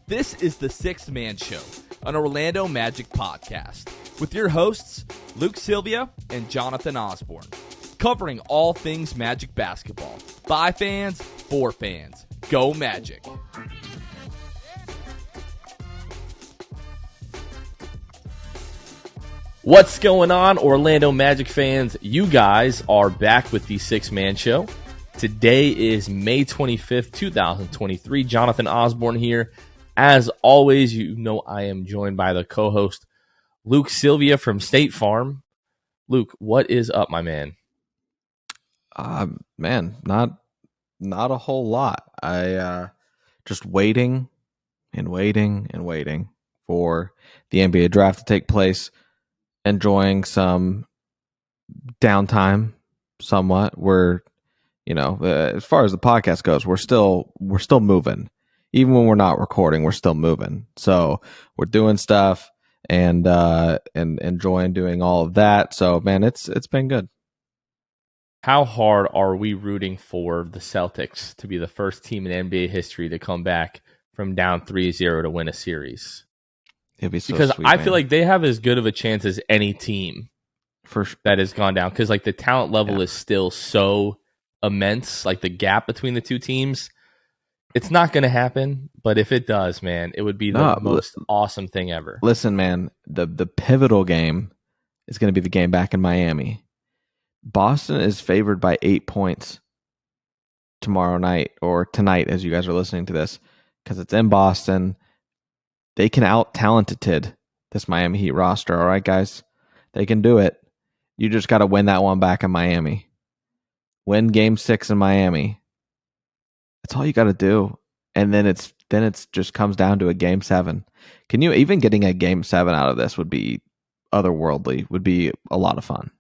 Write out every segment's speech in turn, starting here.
This is the Sixth Man Show, an Orlando Magic podcast, with your hosts, Luke Sylvia and Jonathan Osborne, covering all things Magic basketball. By fans, for fans. Go Magic. What's going on, Orlando Magic fans? You guys are back with the Sixth Man Show. Today is May 25th, 2023. Jonathan Osborne here. As always, you know I am joined by the co-host Luke Sylvia from State Farm. Luke, what is up, my man? Man, not a whole lot. I just waiting for the NBA draft to take place, enjoying some downtime somewhat. We're, as far as the podcast goes, we're still moving. Even when we're not recording, we're still moving. So we're doing stuff and enjoying doing all of that. So man, it's been good. How hard are we rooting for the Celtics to be the first team in NBA history to come back from down 3-0 to win a series? It'd be so because sweet, I man. feel like they have as good of a chance as any team for sure that has gone down. Because like the talent level is still so immense. Like the gap between the two teams. It's not going to happen, but if it does, man, it would be the most awesome thing ever. Listen, man, the pivotal game is going to be the game back in Miami. Boston is favored by 8 points tomorrow night, or tonight as you guys are listening to this, because it's in Boston. They can out-talented this Miami Heat roster, all right, guys? They can do it. You just got to win that one back in Miami. Win Game 6 in Miami. That's all you got to do, and then it's just comes down to a Game 7. Can you even getting a Game 7 out of this would be otherworldly? Would be a lot of fun.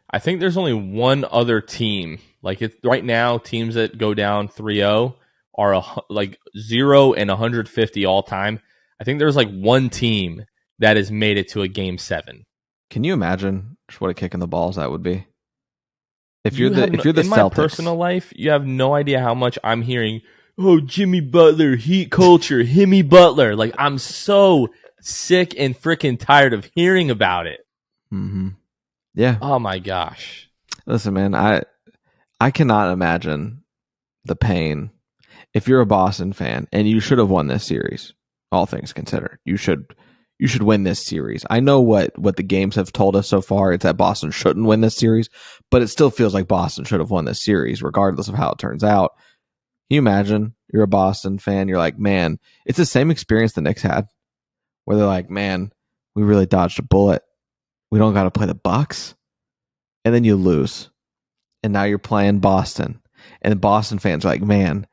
I think there's only one other team. Like right now, teams that go down 3-0 are like 0 and 150 all time. I think there's like one team that has made it to a Game 7. Can you imagine just what a kick in the balls that would be? If you're the in Celtics. My personal life, you have no idea how much I'm hearing, oh, Jimmy Butler, Heat culture, Jimmy Butler. Like, I'm so sick and freaking tired of hearing about it. Mm-hmm. Yeah. Oh, my gosh. Listen, man, I cannot imagine the pain. If you're a Boston fan, and you should have won this series, all things considered, you should win this series. I know what the games have told us so far. It's that Boston shouldn't win this series, but it still feels like Boston should have won this series, regardless of how it turns out. Can you imagine? You're a Boston fan. You're like, man, it's the same experience the Knicks had, where they're like, man, we really dodged a bullet. We don't got to play the Bucks, and then you lose, and now you're playing Boston, and the Boston fans are like, man,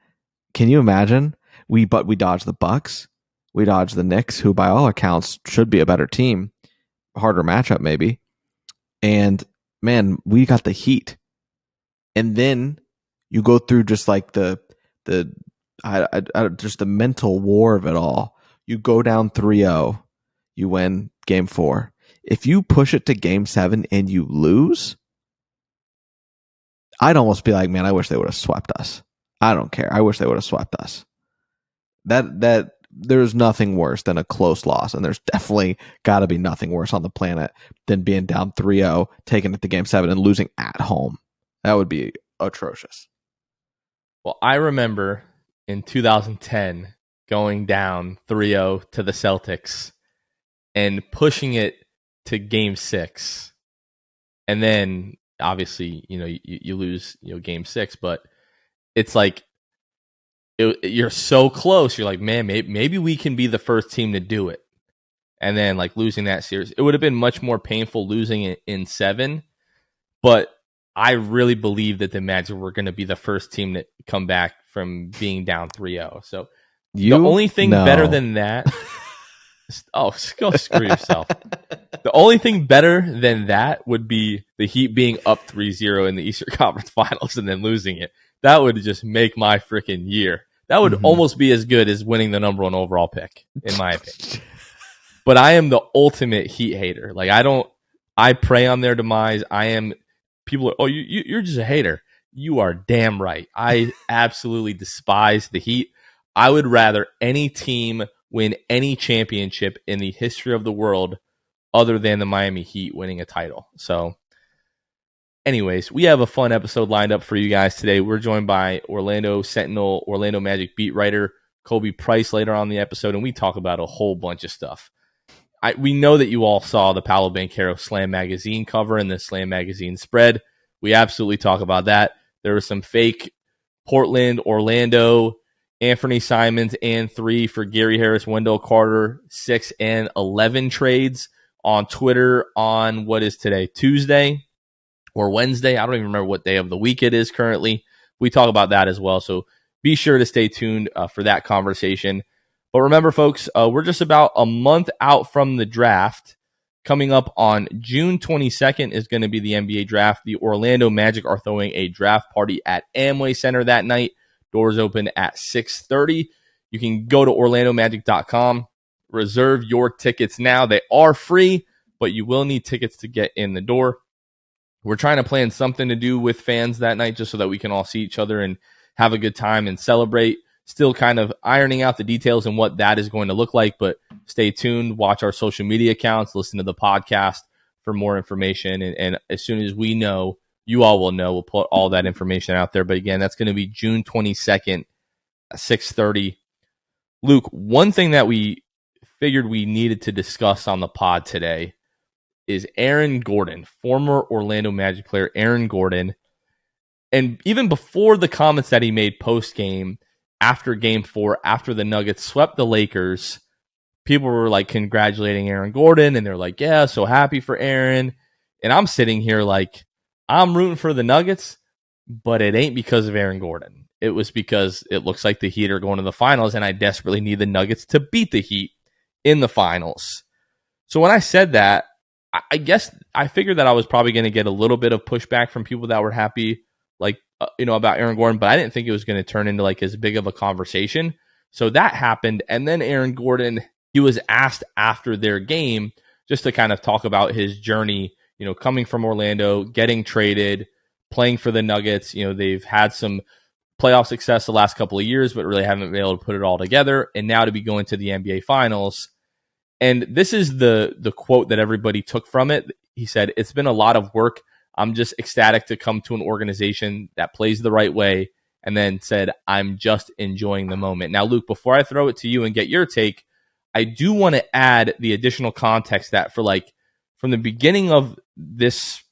can you imagine? We dodged the Bucks. We dodged the Knicks, who by all accounts should be a better team, harder matchup maybe. And man, we got the Heat. And then you go through just like just the mental war of it all. You go down 3-0, you win Game 4. If you push it to Game 7 and you lose, I'd almost be like, man, I wish they would have swept us. I don't care. I wish they would have swept us. That there's nothing worse than a close loss, and there's definitely got to be nothing worse on the planet than being down 3-0, taking it to Game 7, and losing at home. That would be atrocious. Well, I remember in 2010 going down 3-0 to the Celtics and pushing it to Game 6. And then, obviously, you lose Game 6, but it's like, you're so close. You're like, man, maybe we can be the first team to do it. And then like losing that series, it would have been much more painful losing it in 7. But I really believe that the Magic were going to be the first team to come back from being down 3-0. So the only thing better than that, go screw yourself. The only thing better than that would be the Heat being up 3-0 in the Eastern Conference Finals and then losing it. That would just make my freaking year. That would almost be as good as winning the number 1 overall pick, in my opinion. But I am the ultimate Heat hater. Like, I prey on their demise. People are, you're just a hater. You are damn right. I absolutely despise the Heat. I would rather any team win any championship in the history of the world other than the Miami Heat winning a title. So anyways, we have a fun episode lined up for you guys today. We're joined by Orlando Sentinel, Orlando Magic beat writer Khobi Price later on in the episode, and we talk about a whole bunch of stuff. We know that you all saw the Paolo Banchero Slam Magazine cover and the Slam Magazine spread. We absolutely talk about that. There was some fake Portland, Orlando, Anthony Simons and 3 for Gary Harris, Wendell Carter, 6 and 11 trades on Twitter on what is today, Tuesday or Wednesday. I don't even remember what day of the week it is currently. We talk about that as well. So be sure to stay tuned for that conversation. But remember, folks, we're just about a month out from the draft. Coming up on June 22nd is going to be the NBA draft. The Orlando Magic are throwing a draft party at Amway Center that night. Doors open at 6:30. You can go to orlandomagic.com, reserve your tickets now. They are free, but you will need tickets to get in the door. We're trying to plan something to do with fans that night just so that we can all see each other and have a good time and celebrate. Still kind of ironing out the details and what that is going to look like, but stay tuned. Watch our social media accounts. Listen to the podcast for more information. And as soon as we know, you all will know. We'll put all that information out there. But again, that's going to be June 22nd at 6:30. Luke, one thing that we figured we needed to discuss on the pod today is Aaron Gordon, former Orlando Magic player Aaron Gordon. And even before the comments that he made post-game, after Game 4, after the Nuggets swept the Lakers, people were like congratulating Aaron Gordon, and they're like, yeah, so happy for Aaron. And I'm sitting here like, I'm rooting for the Nuggets, but it ain't because of Aaron Gordon. It was because it looks like the Heat are going to the finals, and I desperately need the Nuggets to beat the Heat in the finals. So when I said that, I guess I figured that I was probably going to get a little bit of pushback from people that were happy, like, about Aaron Gordon, but I didn't think it was going to turn into like as big of a conversation. So that happened. And then Aaron Gordon, he was asked after their game just to kind of talk about his journey, coming from Orlando, getting traded, playing for the Nuggets. They've had some playoff success the last couple of years, but really haven't been able to put it all together. And now to be going to the NBA Finals. And this is the quote that everybody took from it. He said, "It's been a lot of work. I'm just ecstatic to come to an organization that plays the right way," and then said, "I'm just enjoying the moment." Now, Luke, before I throw it to you and get your take, I do want to add the additional context that from the beginning of this,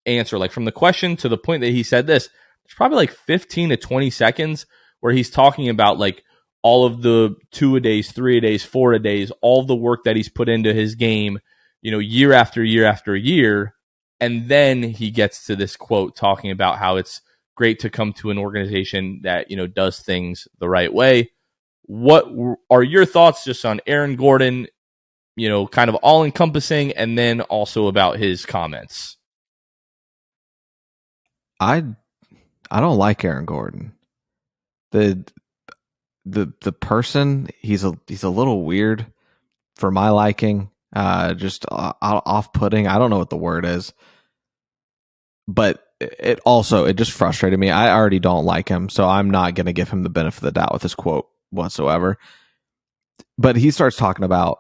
answer, like from the question to the point that he said this, it's probably like 15 to 20 seconds where he's talking about like all of the 2-a-days, 3-a-days, 4-a-days, all the work that he's put into his game, year after year after year. And then he gets to this quote talking about how it's great to come to an organization that, does things the right way. What are your thoughts just on Aaron Gordon, kind of all encompassing, and then also about his comments? I don't like Aaron Gordon. The person, he's a little weird for my liking. Just off-putting. I don't know what the word is. But it just frustrated me. I already don't like him, so I'm not going to give him the benefit of the doubt with this quote whatsoever. But he starts talking about,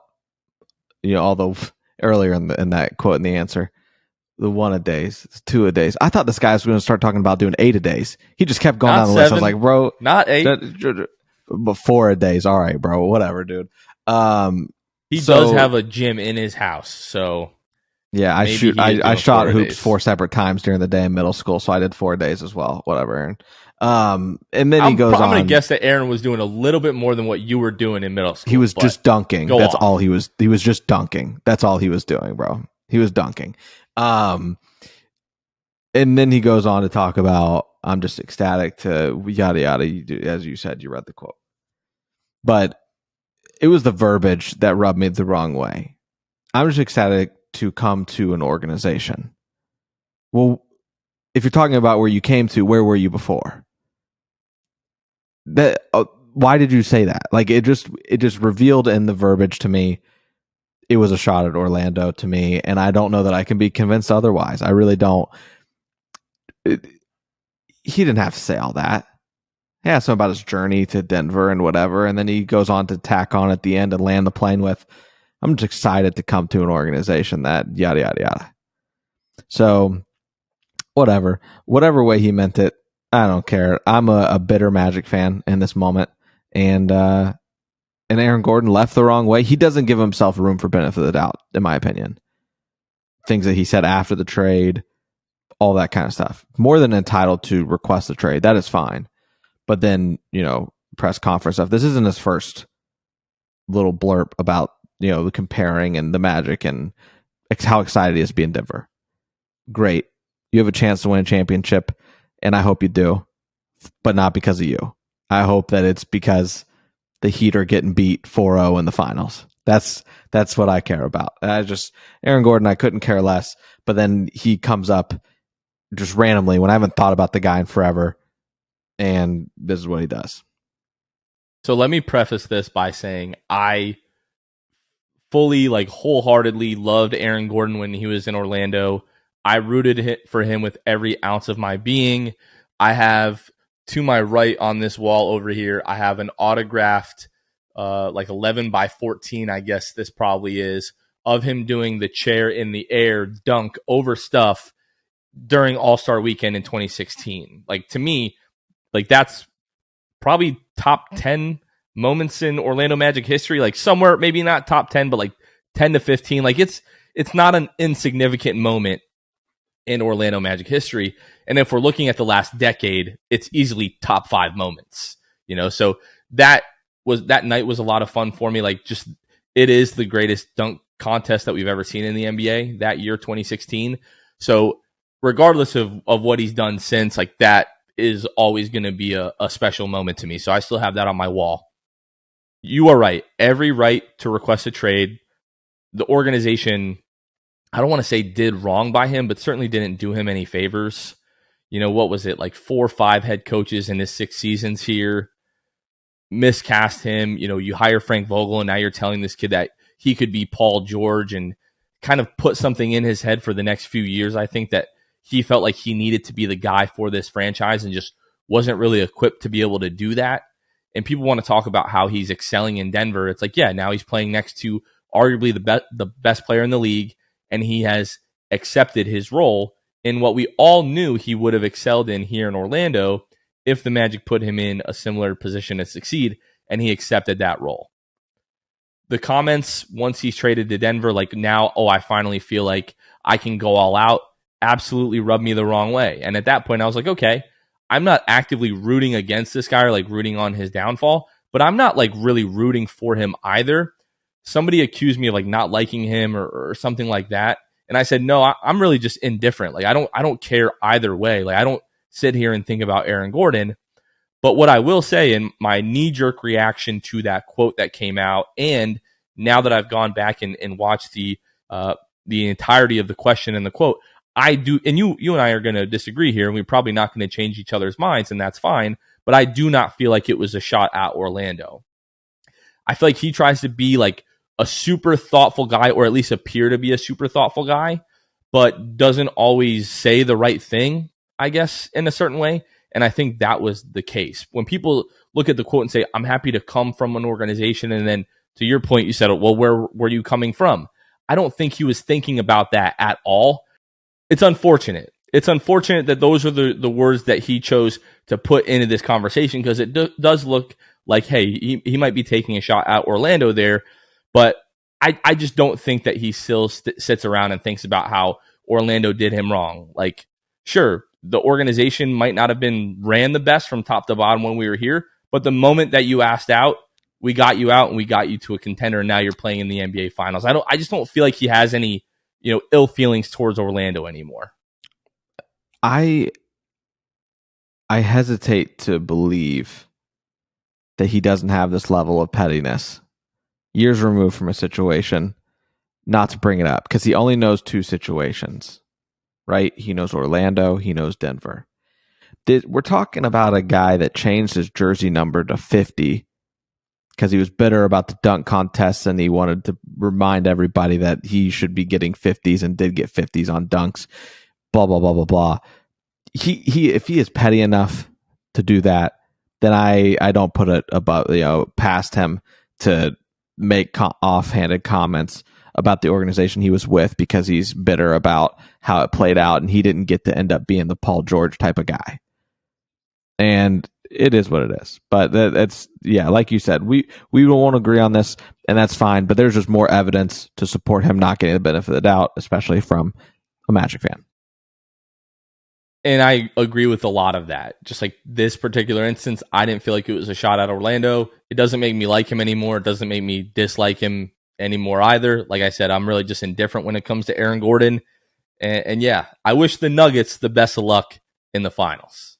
although earlier in that quote in the answer, the 1-a-days, 2-a-days. I thought this guy was going to start talking about doing 8-a-days. He just kept going down the list. I was like, bro, not 8, but 4-a-days. All right, bro, whatever, dude. He does have a gym in his house, so. Yeah, I shot hoops 4 separate times during the day in middle school, so I did 4 days as well. Whatever, Aaron. And then he goes on. I'm going to guess that Aaron was doing a little bit more than what you were doing in middle school. He was just dunking. That's all he was. He was just dunking. That's all he was doing, bro. He was dunking. And then he goes on to talk about, I'm just ecstatic to yada yada. As you said, you read the quote, but it was the verbiage that rubbed me the wrong way. I'm just ecstatic to come to an organization. Well, if you're talking about where you came to, where were you before? That why did you say that? Like it just revealed in the verbiage to me. It was a shot at Orlando to me, and I don't know that I can be convinced otherwise. I really don't. He didn't have to say all that. He asked him about his journey to Denver and whatever, and then he goes on to tack on at the end and land the plane with, I'm just excited to come to an organization that yada, yada, yada. So, whatever way he meant it, I don't care. I'm a bitter Magic fan in this moment, and Aaron Gordon left the wrong way. He doesn't give himself room for benefit of the doubt, in my opinion. Things that he said after the trade, all that kind of stuff. More than entitled to request a trade. That is fine. But then, press conference stuff. This isn't his first little blurb about, the comparing and the Magic and how excited he is to be in Denver. Great. You have a chance to win a championship, and I hope you do, but not because of you. I hope that it's because the Heat are getting beat 4-0 in the finals. That's what I care about. Aaron Gordon, I couldn't care less, but then he comes up just randomly when I haven't thought about the guy in forever, and this is what he does. So let me preface this by saying I fully, wholeheartedly loved Aaron Gordon when he was in Orlando. I rooted for him with every ounce of my being. I have, to my right on this wall over here, I have an autographed 11 by 14, I guess this probably is, of him doing the chair in the air dunk over stuff during All-Star Weekend in 2016. To me, that's probably top 10 moments in Orlando Magic history, somewhere, maybe not top 10, but 10 to 15. It's not an insignificant moment in Orlando Magic history. And if we're looking at the last decade, it's easily top 5 moments, so that night was a lot of fun for me. It is the greatest dunk contest that we've ever seen in the NBA that year, 2016. So regardless of what he's done since, that is always going to be a special moment to me. So I still have that on my wall. You are right. Every right to request a trade. The organization, I don't want to say did wrong by him, but certainly didn't do him any favors. What was it? 4 or 5 head coaches in his 6 seasons here miscast him. You hire Frank Vogel, and now you're telling this kid that he could be Paul George, and kind of put something in his head for the next few years. I think that he felt like he needed to be the guy for this franchise and just wasn't really equipped to be able to do that. And people want to talk about how he's excelling in Denver. It's now he's playing next to arguably the best player in the league, and he has accepted his role in what we all knew he would have excelled in here in Orlando if the Magic put him in a similar position to succeed, and he accepted that role. The comments once he's traded to Denver, now, I finally feel like I can go all out, absolutely rubbed me the wrong way. And at that point, I was okay, I'm not actively rooting against this guy or rooting on his downfall, but I'm not really rooting for him either. Somebody accused me of not liking him or something like that. And I said, no, I'm really just indifferent. I don't care either way. I don't sit here and think about Aaron Gordon. But what I will say, in my knee-jerk reaction to that quote that came out, and now that I've gone back and watched the entirety of the question and the quote, I do, and you and I are going to disagree here, and we're probably not going to change each other's minds, and that's fine, but I do not feel like it was a shot at Orlando. I feel like he tries to be a super thoughtful guy, or at least appear to be a super thoughtful guy, but doesn't always say the right thing, I guess, in a certain way. And I think that was the case. When people look at the quote and say, I'm happy to come from an organization, and then to your point, you said, well, where were you coming from? I don't think he was thinking about that at all. It's unfortunate. It's unfortunate that those are the words that he chose to put into this conversation, because it does look like, hey, he might be taking a shot at Orlando there. But I just don't think that he still sits around and thinks about how Orlando did him wrong. Sure, the organization might not have been ran the best from top to bottom when we were here, but the moment that you asked out, we got you out and we got you to a contender, and now you're playing in the NBA Finals. I just don't feel like he has any, ill feelings towards Orlando anymore. I hesitate to believe that he doesn't have this level of pettiness, years removed from a situation, not to bring it up, because he only knows 2 situations, right? He knows Orlando, he knows Denver. We're talking about a guy that changed his jersey number to 50 because he was bitter about the dunk contests, and he wanted to remind everybody that he should be getting 50s and did get 50s on dunks, blah, blah, blah, blah, blah. He if he is petty enough to do that, then I don't put it above, past him to make offhanded comments about the organization he was with because he's bitter about how it played out and he didn't get to end up being the Paul George type of guy. And it is what it is. But that's, yeah, like you said, we won't agree on this, and that's fine. But there's just more evidence to support him not getting the benefit of the doubt, especially from a Magic fan. And I agree with a lot of that. Just like this particular instance, I didn't feel like it was a shot at Orlando. It doesn't make me like him anymore. It doesn't make me dislike him anymore either. Like I said, I'm really just indifferent when it comes to Aaron Gordon. And yeah, I wish the Nuggets the best of luck in the finals.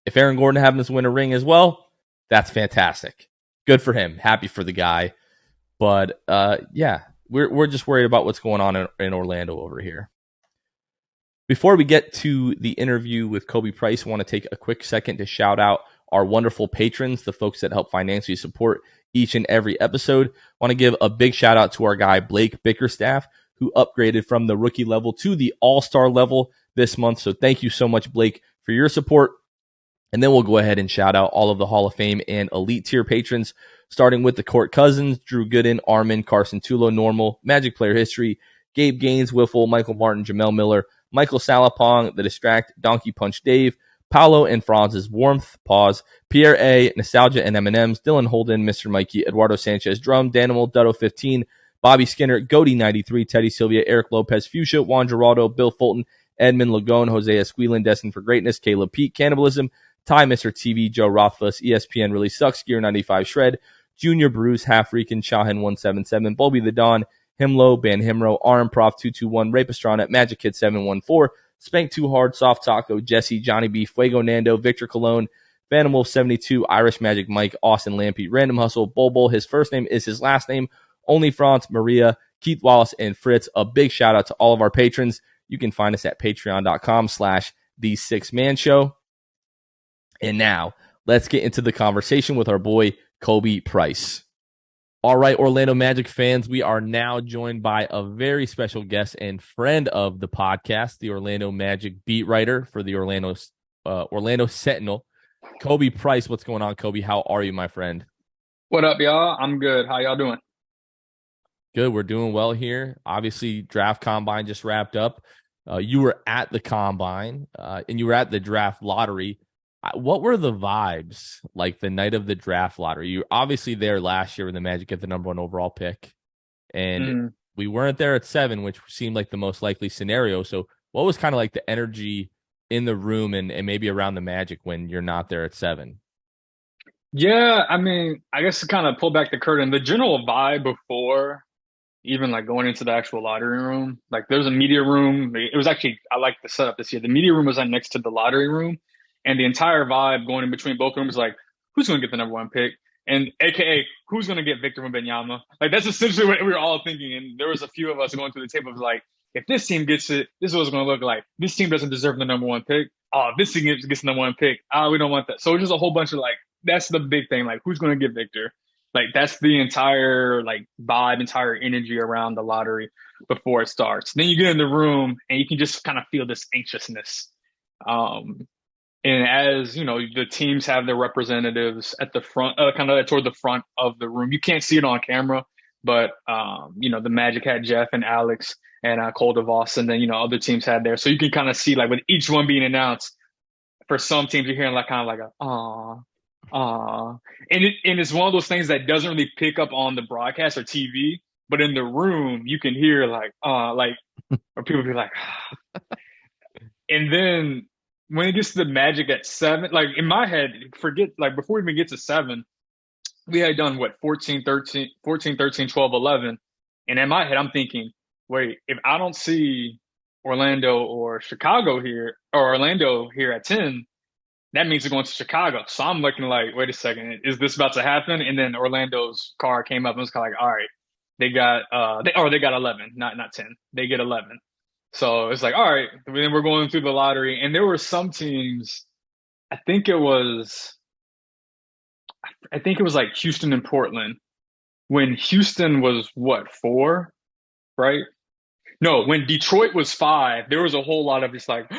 If Aaron Gordon happens to win a ring as well, that's fantastic. Good for him. Happy for the guy. But yeah, we're just worried about what's going on in Orlando over here. Before we get to the interview with Khobi Price, I want to take a quick second to shout out our wonderful patrons, the folks that help financially support each and every episode. I want to give a big shout out to our guy, Blake Bickerstaff, who upgraded from the rookie level to the all-star level this month. So thank you so much, Blake, for your support. And then we'll go ahead and shout out all of the Hall of Fame and elite tier patrons, starting with the Court Cousins, Drew Gooden, Armin, Carson Tulo, Normal, Magic Player History, Gabe Gaines, Wiffle, Michael Martin, Jamel Miller, Michael Salapong, The Distract, Donkey Punch Dave, Paolo and Franz's Warmth, Pause, Pierre A, Nostalgia and M&M's, Dylan Holden, Mr. Mikey, Eduardo Sanchez, Drum, Danimal, Dutto 15, Bobby Skinner, Goody 93, Teddy Sylvia, Eric Lopez, Fuchsia, Juan Geraldo, Bill Fulton, Edmund Lagone, Jose Esquilin, Destined for Greatness, Caleb Pete, Cannibalism, Ty Mr. TV, Joe Rothfuss, ESPN Really Sucks, Gear 95 Shred, Junior Bruce, Half Rican, Shahin 177, Bobby the Don, Himlo, Ban Himro, RM Prof 221, Ray Pastrana, Magic Kid 714, Spank Too Hard, Soft Taco, Jesse, Johnny B, Fuego Nando, Victor Cologne, Phantom Wolf 72, Irish Magic Mike, Austin Lampy, Random Hustle, Bobo, his first name is his last name, Only France, Maria, Keith Wallace, and Fritz. A big shout out to all of our patrons. You can find us at patreon.com/The6Man And now let's get into the conversation with our boy, Khobi Price. All right, Orlando Magic fans, we are now joined by a very special guest and friend of the podcast, the Orlando Magic beat writer for the Orlando Sentinel, Khobi Price. What's going on, Khobi? How are you, my friend? What up, y'all? I'm good. How y'all doing? Good. We're doing well here. Obviously, draft combine just wrapped up. You were at the combine and you were at the draft lottery. What were the vibes like the night of the draft lottery? You were obviously there last year when the Magic get the number 1 overall pick, and we weren't there at 7, which seemed like the most likely scenario. So what was kind of like the energy in the room and maybe around the Magic when you're not there at 7? Yeah, I mean, I guess to kind of pull back the curtain, the general vibe before even like going into the actual lottery room, like there's a media room. It was actually, I like the setup this year. The media room was like next to the lottery room. And the entire vibe going in between both rooms, like, who's going to get the number 1 pick? And AKA, who's going to get Victor Wembanyama? Like, that's essentially what we were all thinking. And there was a few of us going through the table of like, if this team gets it, this is what it's going to look like. This team doesn't deserve the number 1 pick. Oh, this team gets the number 1 pick. We don't want that. So it's just a whole bunch of like, that's the big thing. Like, who's going to get Victor? Like, that's the entire like vibe, entire energy around the lottery before it starts. Then you get in the room and you can just kind of feel this anxiousness. And as, you know, the teams have their representatives at the front, kind of toward the front of the room. You can't see it on camera, but, you know, the Magic had Jeff and Alex and Cole DeVos, and then, you know, other teams had there. So you can kind of see, like, with each one being announced, for some teams, you're hearing, like, kind of like a, aw. And it's one of those things that doesn't really pick up on the broadcast or TV, but in the room, you can hear, like, or people be like, and then when it gets to the Magic at 7, like in my head, forget, like before we even get to 7, we had done what, 14, 13, 12, 11. And in my head, I'm thinking, wait, if I don't see Orlando or Chicago here, or Orlando here at 10, that means they're going to Chicago. So I'm looking like, wait a second, is this about to happen? And then Orlando's card came up and was kind of like, all right, they got 11, not 10. They get 11. So it's like, all right, then we're going through the lottery. And there were some teams, I think it was like Houston and Portland. When Houston was what, 4, right? No, when Detroit was 5, there was a whole lot of just like,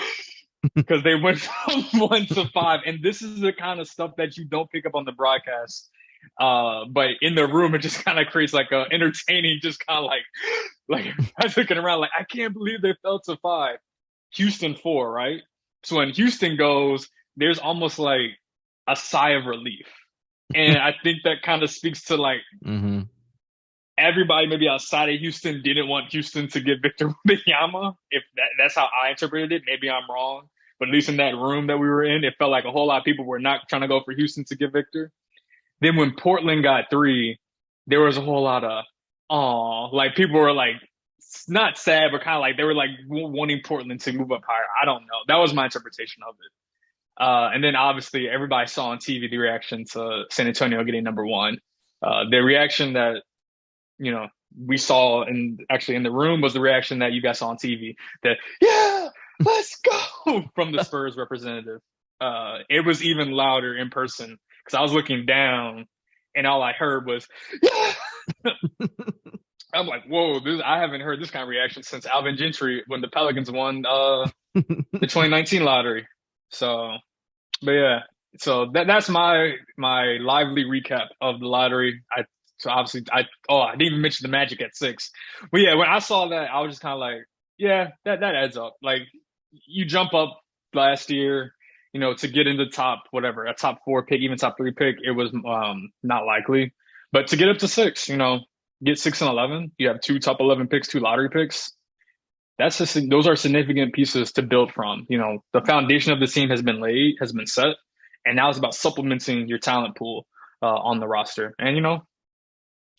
because they went from 1 to 5, and this is the kind of stuff that you don't pick up on the broadcast. But in the room, it just kind of creates like a entertaining, just kind of like I was looking around like I can't believe they fell to 5. Houston 4, right? So when Houston goes, there's almost like a sigh of relief, and I think that kind of speaks to like Mm-hmm. everybody maybe outside of Houston didn't want Houston to get Victor Wembanyama. If that's how I interpreted it, maybe I'm wrong. But at least in that room that we were in, it felt like a whole lot of people were not trying to go for Houston to get Victor. Then when Portland got 3, there was a whole lot of like people were like not sad, but kind of like they were like wanting Portland to move up higher. I don't know. That was my interpretation of it. And then obviously everybody saw on TV the reaction to San Antonio getting number 1. The reaction that we saw actually in the room was the reaction that you guys saw on TV. That yeah, let's go from the Spurs representative. It was even louder in person because I was looking down and all I heard was yeah. I'm like, whoa! I haven't heard this kind of reaction since Alvin Gentry when the Pelicans won the 2019 lottery. So, but yeah, so that's my lively recap of the lottery. So obviously, I didn't even mention the Magic at 6. But yeah, when I saw that, I was just kind of like, yeah, that adds up. Like, you jump up last year, to get into top, whatever, a top 4 pick, even top 3 pick, it was not likely. But to get up to 6, get 6 and 11, you have 2 top 11 picks, 2 lottery picks. Those are significant pieces to build from. The foundation of the team has been laid, has been set, and now it's about supplementing your talent pool on the roster. And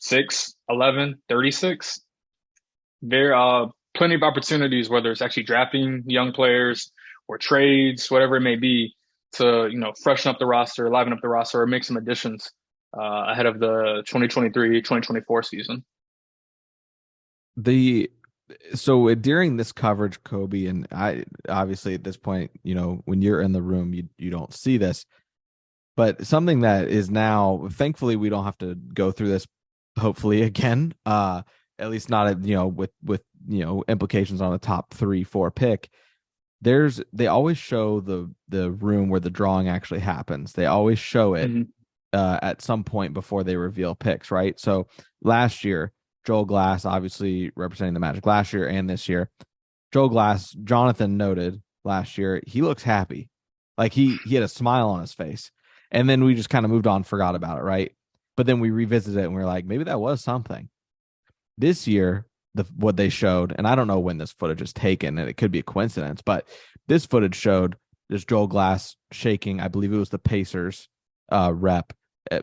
6, 11, 36. There are plenty of opportunities, whether it's actually drafting young players or trades, whatever it may be, to freshen up the roster, liven up the roster, or make some additions ahead of the 2023-2024 season. So during this coverage, Khobi, and I obviously at this point, when you're in the room, you don't see this, but something that is now, thankfully, we don't have to go through this. Hopefully again, at least not with implications on a top 3, 4 pick. They always show the room where the drawing actually happens. They always show it at some point before they reveal picks, right? So last year, Joel Glass, obviously representing the Magic last year and this year. Joel Glass, Jonathan noted last year, he looks happy. Like he had a smile on his face. And then we just kind of moved on, forgot about it, right? But then we revisited it and we are like, maybe that was something. This year, what they showed, and I don't know when this footage is taken, and it could be a coincidence, but this footage showed this Joel Glass shaking, I believe it was the Pacers rep,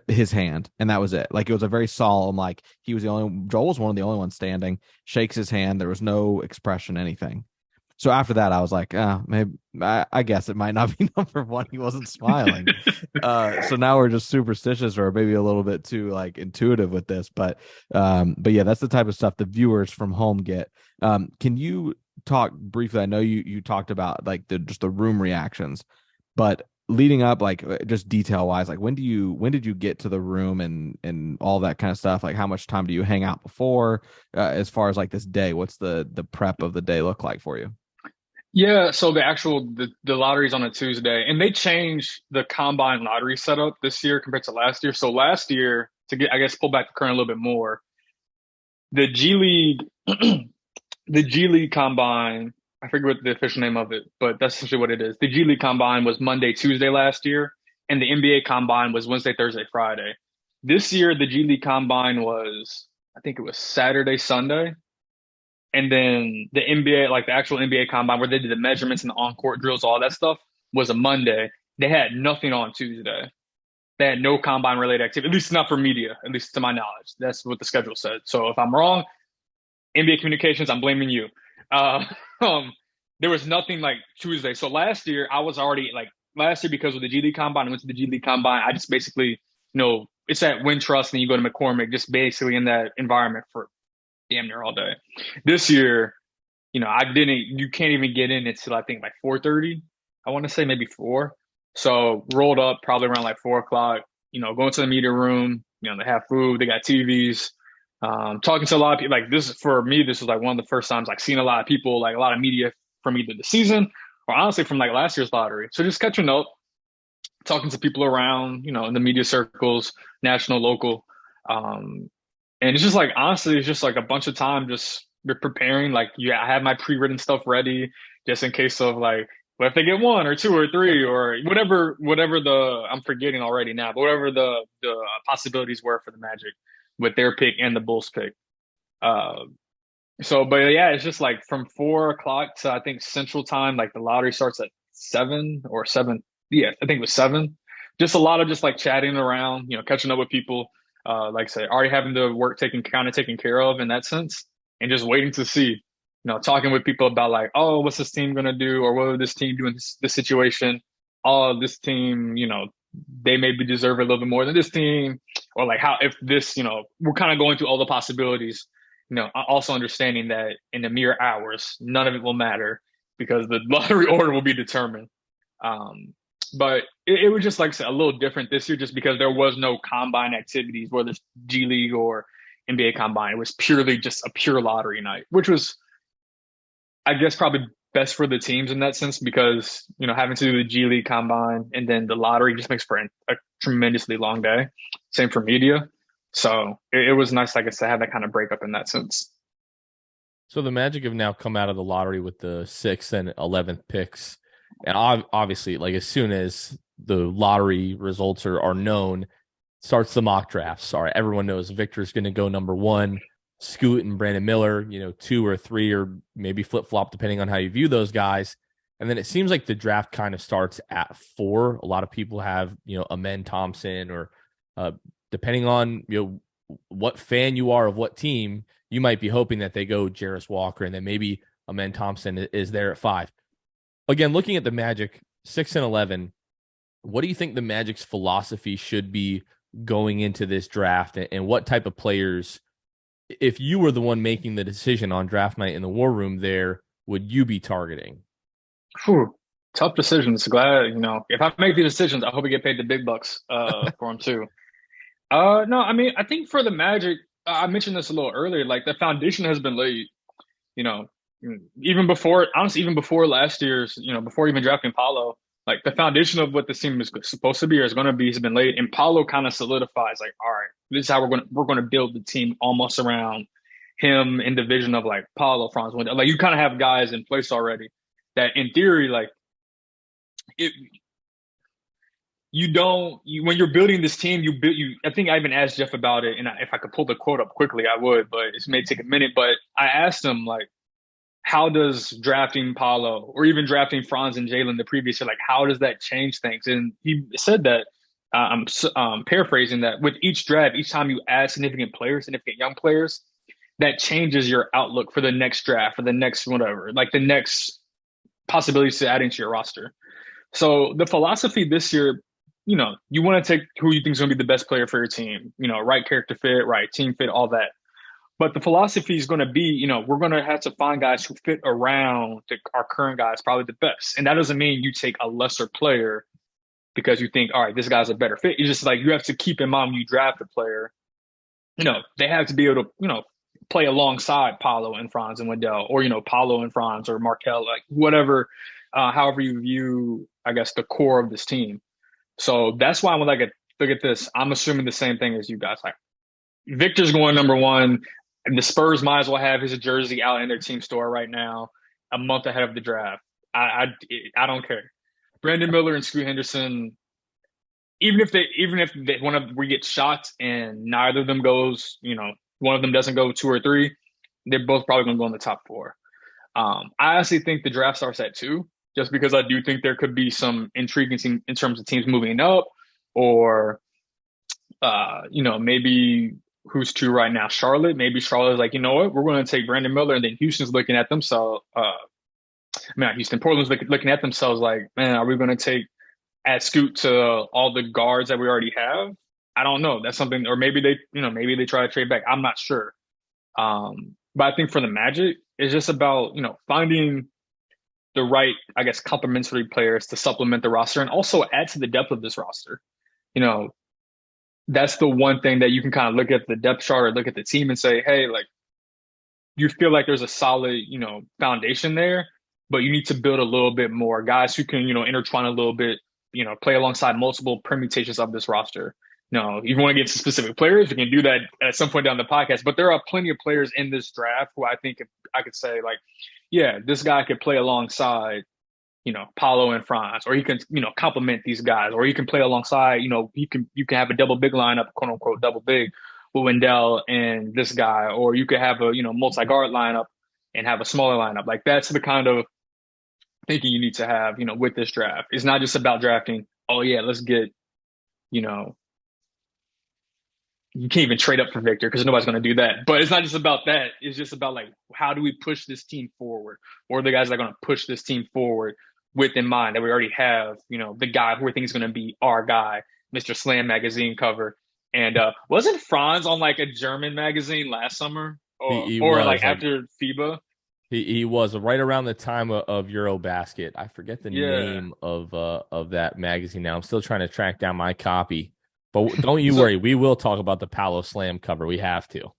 his hand, and that was it. Like, it was a very solemn, like, Joel was one of the only ones standing, shakes his hand, there was no expression, anything. So after that, I was like, maybe I guess it might not be number 1. He wasn't smiling. So now we're just superstitious, or maybe a little bit too like intuitive with this. But yeah, that's the type of stuff the viewers from home get. Can you talk briefly? I know you talked about like just the room reactions, but leading up, like just detail wise, like when did you get to the room and all that kind of stuff? Like how much time do you hang out before? As far as like this day, what's the prep of the day look like for you? Yeah, so the lottery's on a Tuesday, and they changed the combine lottery setup this year compared to last year. So last year, to get, I guess, pull back the current a little bit more, the G League, the G League combine, I forget what the official name of it, but that's essentially what it is. The G League combine was Monday, Tuesday last year, and the NBA combine was Wednesday, Thursday, Friday. This year, the G League combine was, I think it was Saturday, Sunday. And then the NBA, like the actual NBA combine where they did the measurements and the on-court drills, all that stuff, was a Monday. They had nothing on Tuesday. They had no combine related activity, at least not for media, at least to my knowledge. That's what the schedule said. So if I'm wrong, NBA communications, I'm blaming you. There was nothing like Tuesday. So last year, I was already like, because of the G League combine, I went to the G League combine. I just basically, it's at Wintrust and you go to McCormick, just basically in that environment for damn near all day. This year, you can't even get in until I think like 4:30. I want to say maybe 4. So rolled up probably around like 4 o'clock, going to the media room, they have food, they got TVs, talking to a lot of people. Like this, for me, this was like one of the first times like seeing a lot of people, like a lot of media from either the season or honestly from like last year's lottery. So just catching up, talking to people around, in the media circles, national, local. And it's just like, honestly, it's just like a bunch of time just preparing. Like, yeah, I have my pre-written stuff ready just in case of like, what if they get one or two or three or whatever I'm forgetting already now, but whatever the possibilities were for the Magic with their pick and the Bulls pick. Uh, but yeah, it's just like from 4 o'clock to I think Central Time, like the lottery starts at 7 or 7. Yeah, I think it was 7. Just a lot of just like chatting around, catching up with people. Like I say, already having the work taken care of in that sense, and just waiting to see, talking with people about like, oh, what's this team gonna do, or what would this team do in this situation? Oh, this team, they maybe deserve a little bit more than this team, or like how if this, we're kind of going through all the possibilities, also understanding that in the mere hours, none of it will matter because the lottery order will be determined. But it was just like I said, a little different this year just because there was no combine activities, whether it's G League or NBA combine. It was purely just a pure lottery night, which was, I guess, probably best for the teams in that sense because, having to do the G League combine and then the lottery just makes for a tremendously long day. Same for media. So it was nice, like I said, have that kind of breakup in that sense. So the Magic have now come out of the lottery with the 6th and 11th picks. And obviously, like as soon as the lottery results are known, starts the mock drafts. All right, everyone knows Victor's going to go number 1, Scoot and Brandon Miller, 2 or 3, or maybe flip-flop depending on how you view those guys. And then it seems like the draft kind of starts at 4. A lot of people have, Amen Thompson or depending on, what fan you are of what team, you might be hoping that they go Jarris Walker and then maybe Amen Thompson is there at 5. Again, looking at the Magic, 6 and 11, what do you think the Magic's philosophy should be going into this draft, and what type of players, if you were the one making the decision on draft night in the war room there, would you be targeting? Whew, tough decisions. Glad, if I make the decisions, I hope I get paid the big bucks for them too. No, I mean, I think for the Magic, I mentioned this a little earlier, like the foundation has been laid, you know, even before, honestly, even before last year's, before even drafting Paolo, like the foundation of what this team is supposed to be or is going to be has been laid. And Paolo kind of solidifies like, all right, this is how we're going to build the team almost around him in the vision of like Paolo, Franz Wendell. Like you kind of have guys in place already that in theory, like it, when you're building this team, I think I even asked Jeff about it. And if I could pull the quote up quickly, I would, but it may take a minute. But I asked him like, how does drafting Paolo or even drafting Franz and Jalen the previous year, like how does that change things? And he said that I'm paraphrasing that with each draft, each time you add significant players, significant young players, that changes your outlook for the next draft, for the next whatever, like the next possibilities to add into your roster. So the philosophy this year, you want to take who you think is going to be the best player for your team, right character fit, right team fit, all that. But the philosophy is going to be, we're going to have to find guys who fit around our current guys probably the best. And that doesn't mean you take a lesser player because you think, all right, this guy's a better fit. It's just like you have to keep in mind when you draft a player, they have to be able to, play alongside Paolo and Franz and Wendell or, Paolo and Franz or Markel, like whatever, however you view, I guess, the core of this team. So that's why when I look at this, I'm assuming the same thing as you guys. Like Victor's going number 1. And the Spurs might as well have his jersey out in their team store right now, a month ahead of the draft. I don't care. Brandon Miller and Scoot Henderson, even if we get shots and neither of them goes, one of them doesn't go 2 or 3, they're both probably going to go in the top 4. I honestly think the draft starts at 2, just because I do think there could be some intriguing in terms of teams moving up, or maybe. Who's 2 right now? Charlotte. Maybe Charlotte's like, you know what? We're going to take Brandon Miller, and then Houston's looking at themselves. Houston, Portland's looking at themselves like, man, are we going to add Scoot to all the guards that we already have? I don't know. That's something, or maybe they try to trade back. I'm not sure. But I think for the Magic, it's just about finding the right, I guess, complementary players to supplement the roster and also add to the depth of this roster. That's the one thing that you can kind of look at the depth chart or look at the team and say, hey, like, you feel like there's a solid, foundation there. but you need to build a little bit more guys who can, intertwine a little bit, play alongside multiple permutations of this roster. No, you want to get to specific players, you can do that at some point down the podcast. But there are plenty of players in this draft who I think I could say like, yeah, this guy could play alongside, Paolo and Franz, or he can, complement these guys, or he can play alongside, you can have a double big lineup, quote unquote, double big with Wendell and this guy, or you could have a, multi guard lineup and have a smaller lineup. Like that's the kind of thinking you need to have, with this draft. It's not just about drafting, oh yeah, let's get, you know, you can't even trade up for Victor because nobody's going to do that. But it's not just about that. It's just about like, how do we push this team forward? Or the guys that are going to push this team forward with in mind that we already have, the guy who we think is going to be our guy, Mr. Slam magazine cover. And wasn't Franz on like a German magazine last summer or like after FIBA? He was right around the time of Eurobasket. I forget the name of that magazine now. I'm still trying to track down my copy. But don't you worry, we will talk about the Paolo Slam cover. We have to.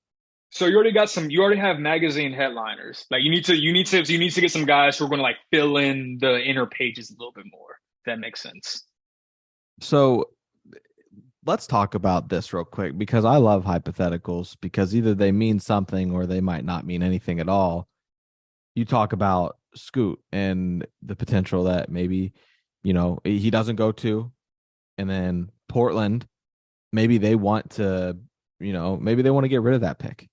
So you already have magazine headliners. Like you need to get some guys who are going to like fill in the inner pages a little bit more. If that makes sense. So let's talk about this real quick because I love hypotheticals because either they mean something or they might not mean anything at all. You talk about Scoot and the potential that maybe, he doesn't go to, and then Portland, maybe they want to, maybe they want to get rid of that pick.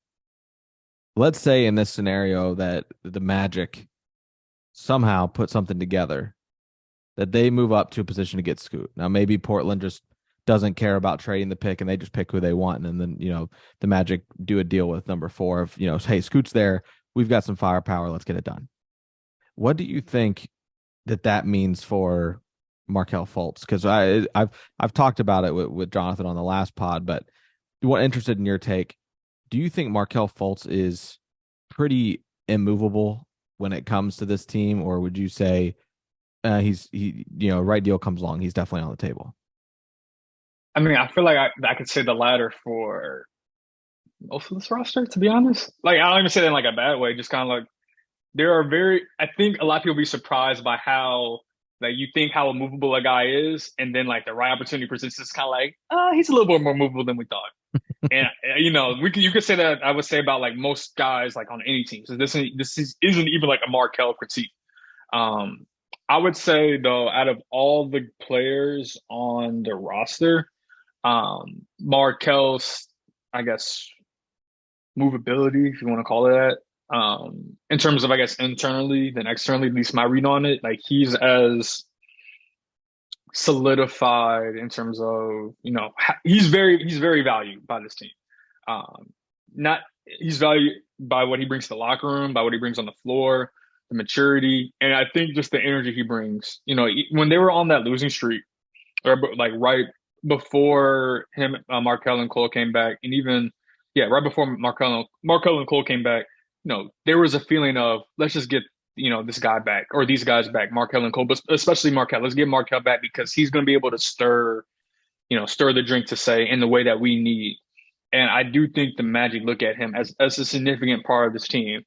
Let's say in this scenario that the Magic somehow put something together that they move up to a position to get Scoot. Now, maybe Portland just doesn't care about trading the pick and they just pick who they want. And then, the Magic do a deal with number 4 of, hey, Scoot's there. We've got some firepower. Let's get it done. What do you think that means for Markelle Fultz? Because I've talked about it with Jonathan on the last pod, but interested in your take. Do you think Markelle Fultz is pretty immovable when it comes to this team, or would you say right deal comes along, he's definitely on the table? I mean, I feel like I could say the latter for most of this roster, to be honest. Like, I don't even say that in like a bad way, just kind of like I think a lot of people be surprised by how, like, you think how immovable a guy is, and then like the right opportunity presents, it's kind of like, he's a little bit more movable than we thought. And you could say that I would say about like most guys like on any team. So this isn't even like a Markelle critique. I would say though, out of all the players on the roster, Markelle's, I guess, movability, if you want to call it that, in terms of, I guess, internally than externally, at least my read on it, like he's as solidified in terms of, he's very valued by this team. He's valued by what he brings to the locker room, by what he brings on the floor, the maturity, and I think just the energy he brings. When they were on that losing streak, or like right before him, Markelle and Cole came back, and even right before Markelle and Cole came back, there was a feeling of, let's just get, this guy back, or these guys back, Markelle and Cole, but especially Markelle. Let's get Markelle back because he's going to be able to stir the drink, to say, in the way that we need. And I do think the Magic look at him as a significant part of this team.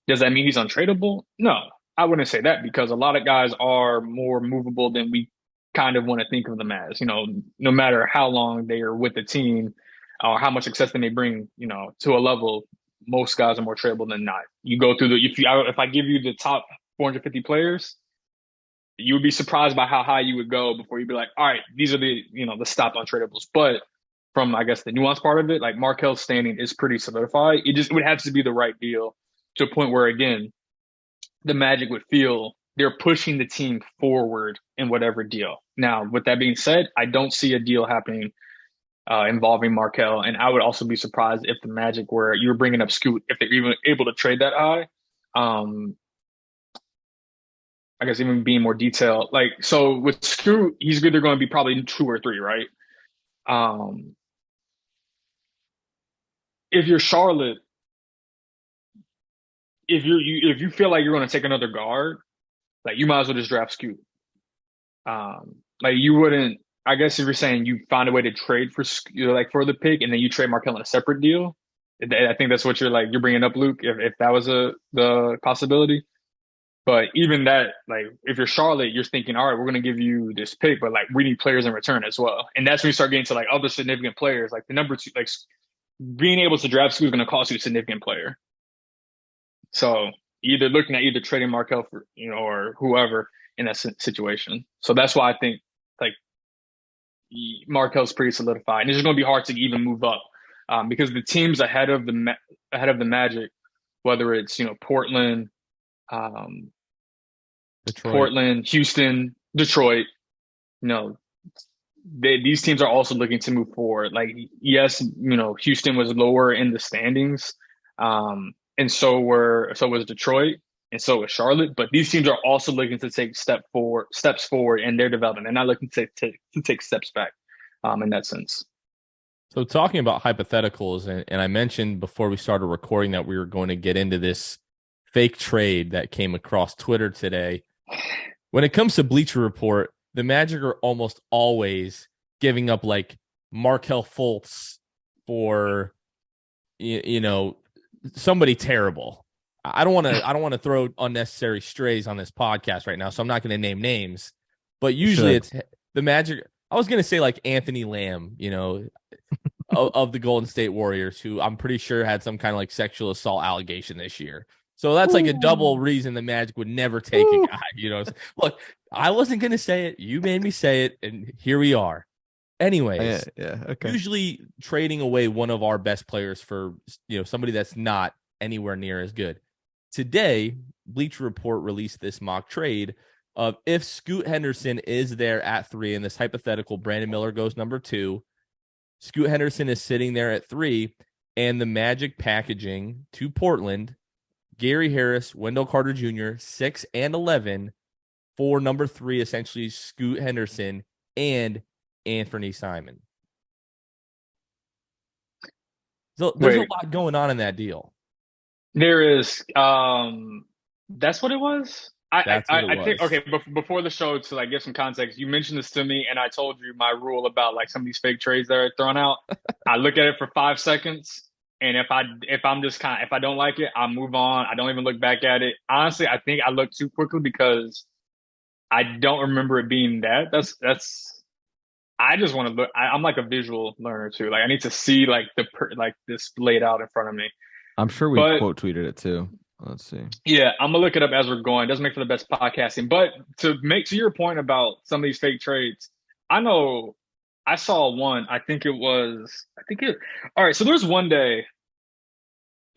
Does that mean he's untradeable? No, I wouldn't say that, because a lot of guys are more movable than we kind of want to think of them as. No matter how long they are with the team or how much success they may bring, to a level, most guys are more tradable than not. You go through if I give you the top 450 players, you would be surprised by how high you would go before you'd be like, all right, these are the stopped untradables. But from, I guess, the nuance part of it, like Markelle's standing is pretty solidified. It would have to be the right deal, to a point where, again, the Magic would feel they're pushing the team forward in whatever deal. Now, with that being said, I don't see a deal happening involving Markelle, and I would also be surprised if the Magic were, you were bringing up Scoot, if they're even able to trade that high. I guess even being more detailed, like, so with Scoot, he's either going to be probably 2 or 3, right? If you're Charlotte, if you feel like you're going to take another guard, like, you might as well just draft Scoot. Like, you wouldn't, I guess if you're saying you find a way to trade for the pick, and then you trade Markelle in a separate deal, I think that's what you're bringing up, Luke, if that was the possibility. But even that, like, if you're Charlotte, you're thinking, all right, we're going to give you this pick, but like we need players in return as well. And that's when you start getting to like other significant players, like the number two, like being able to draft Scoot is going to cost you a significant player. So looking at either trading Markel for, or whoever in that situation. So that's why I think like Markel's pretty solidified, and it's just going to be hard to even move up because the teams ahead of the Magic, whether it's Portland, Houston, Detroit, these teams are also looking to move forward. Like, yes, Houston was lower in the standings, and so was Detroit, and so was Charlotte. But these teams are also looking to take steps forward in their development. They're not looking to take steps back, in that sense. So talking about hypotheticals, and I mentioned before we started recording that we were going to get into this fake trade that came across Twitter today. When it comes to Bleacher Report, the Magic are almost always giving up like Markelle Fultz for somebody terrible. I don't want to throw unnecessary strays on this podcast right now, so I'm not going to name names. But usually it's the Magic. I was going to say like Anthony Lamb, of the Golden State Warriors, who I'm pretty sure had some kind of like sexual assault allegation this year. So that's like a double reason the Magic would never take a guy. Look, I wasn't going to say it. You made me say it, and here we are. Anyways, okay. Usually trading away one of our best players for somebody that's not anywhere near as good. Today, Bleacher Report released this mock trade of if Scoot Henderson is there at 3, in this hypothetical, Brandon Miller goes number 2. Scoot Henderson is sitting there at 3, and the Magic packaging to Portland Gary Harris, Wendell Carter Jr., 6 and 11 for number 3, essentially Scoot Henderson and Anthony Simon. So there's a lot going on in that deal. There is. That's what it was? I think, okay, before the show, to like give some context, you mentioned this to me, and I told you my rule about like some of these fake trades that are thrown out. I look at it for 5 seconds. And if I don't like it, I'll move on. I don't even look back at it. Honestly, I think I looked too quickly because I don't remember it being that. I just want to look. I'm like a visual learner too. Like I need to see like this laid out in front of me. I'm sure we quote tweeted it too. Let's see. Yeah, I'm gonna look it up as we're going. It doesn't make for the best podcasting. But to your point about some of these fake trades, I know. I saw one. All right. So there's one day.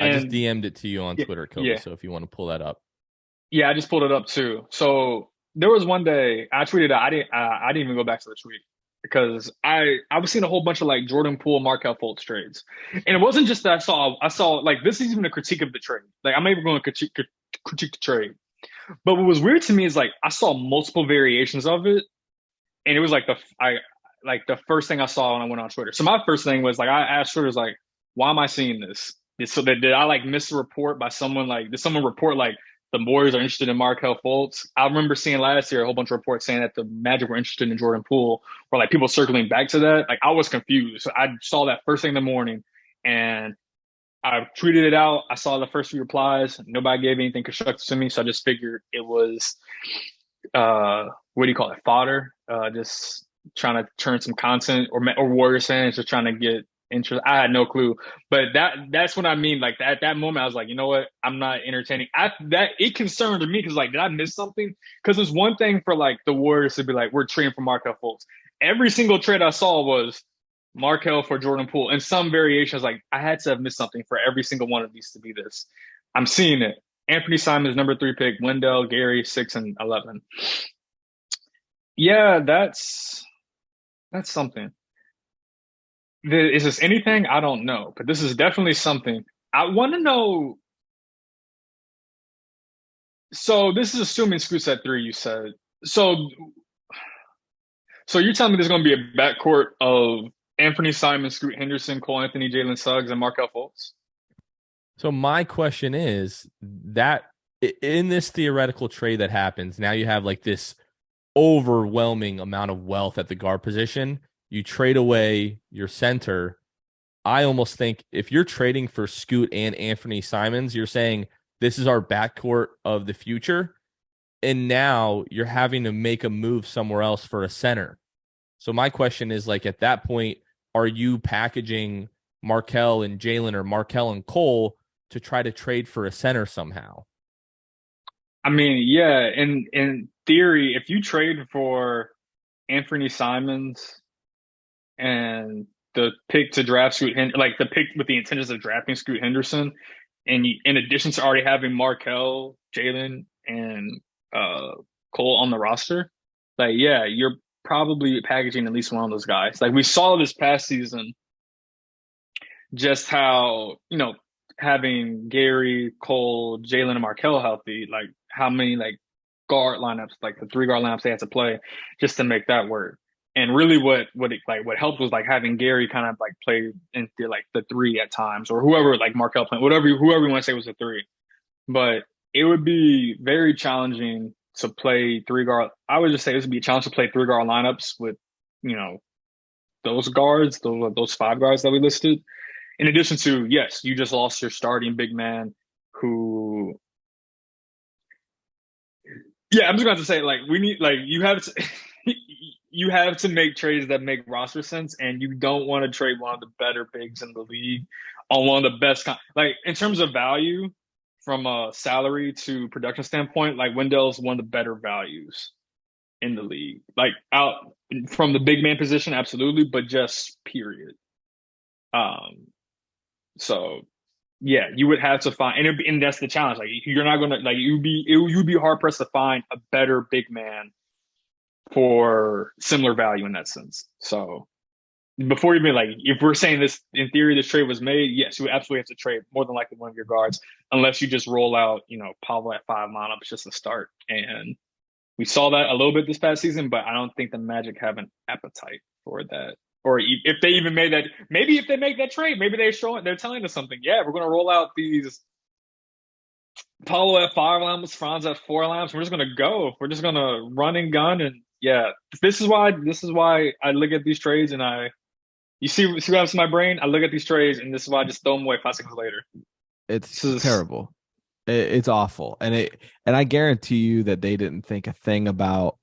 I just DM'd it to you on Twitter, Khobi. Yeah. So if you want to pull that up. Yeah, I just pulled it up too. So there was one day I tweeted out. I didn't even go back to the tweet because I was seeing a whole bunch of like Jordan Poole, Markelle Fultz trades, and it wasn't just that I saw like this is even a critique of the trade. Like I'm not even going to critique the trade. But what was weird to me is like I saw multiple variations of it, and it was like the first thing I saw when I went on Twitter. So my first thing was like, I asked Twitter, like, why am I seeing this? So did I like miss a report by someone? Like, did someone report like the Warriors are interested in Markelle Fultz? I remember seeing last year a whole bunch of reports saying that the Magic were interested in Jordan Poole, or like people circling back to that. Like I was confused. So I saw that first thing in the morning, and I tweeted it out. I saw the first few replies. Nobody gave anything constructive to me, so I just figured it was what do you call it? Fodder. Just trying to turn some content, or Warriors fans just trying to get interest. I had no clue, but that's what I mean. Like at that moment, I was like, you know what? I'm not entertaining. It concerned me because like, did I miss something? Because it's one thing for like the Warriors to be like, we're trading for Markelle Fultz. Every single trade I saw was Markelle for Jordan Poole, and some variations. Like I had to have missed something for every single one of these to be this. I'm seeing it. Anthony Simon's number 3 pick. Wendell, Gary, 6 and 11. Yeah, that's something. Is this anything? I don't know, but this is definitely something. I want to know. So this is assuming Scoot's at 3, you said. So you're telling me there's going to be a backcourt of Anthony Simon, Scoot Henderson, Cole Anthony, Jalen Suggs, and Markelle Fultz? So my question is that in this theoretical trade that happens, now you have like this overwhelming amount of wealth at the guard position. You trade away your center. I almost think if you're trading for Scoot and Anthony Simons, you're saying this is our backcourt of the future. And now you're having to make a move somewhere else for a center. So my question is, like, at that point, are you packaging Markelle and Jalen or Markelle and Cole to try to trade for a center somehow? I mean, yeah, in theory, if you trade for Anthony Simons and the pick to draft like the pick with the intentions of drafting Scoot Henderson, and you, in addition to already having Markelle, Jalen, and uh, Cole on the roster, like yeah, you're probably packaging at least one of those guys. Like we saw this past season, just how having Gary, Cole, Jalen, and Markelle healthy, like how many like guard lineups, like the three guard lineups they had to play just to make that work. And really, what helped was like having Gary kind of like play into like the three at times, or whoever like Markelle playing, whoever you want to say was a three. But it would be very challenging to play three guard. I would just say this would be a challenge to play three guard lineups with you know those guards, those five guards that we listed. In addition to, yes, you just lost your starting big man who, yeah, I'm just going to say, like, we need, like, you have to, you have to make trades that make roster sense, and you don't want to trade one of the better bigs in the league on one of the best, like, in terms of value from a salary to production standpoint, like, Wendell's one of the better values in the league. Like, out from the big man position, absolutely, but just period. So yeah, you would have to find, and that's the challenge. Like you're not gonna like you'd be hard pressed to find a better big man for similar value in that sense. So before even like if we're saying this in theory, this trade was made, yes, you would absolutely have to trade more than likely one of your guards, unless you just roll out Paolo at 5 lineups just to start. And we saw that a little bit this past season, but I don't think the Magic have an appetite for that. Or if they even made that, maybe if they make that trade, maybe they're telling us something. Yeah, we're going to roll out these Paulo at 5 lamps, Franz at 4 lamps. We're just going to go. We're just going to run and gun. And yeah, this is why I look at these trades and you see what happens in my brain. I look at these trades and this is why I just throw them away 5 seconds later. It's terrible. It's awful. And I guarantee you that they didn't think a thing about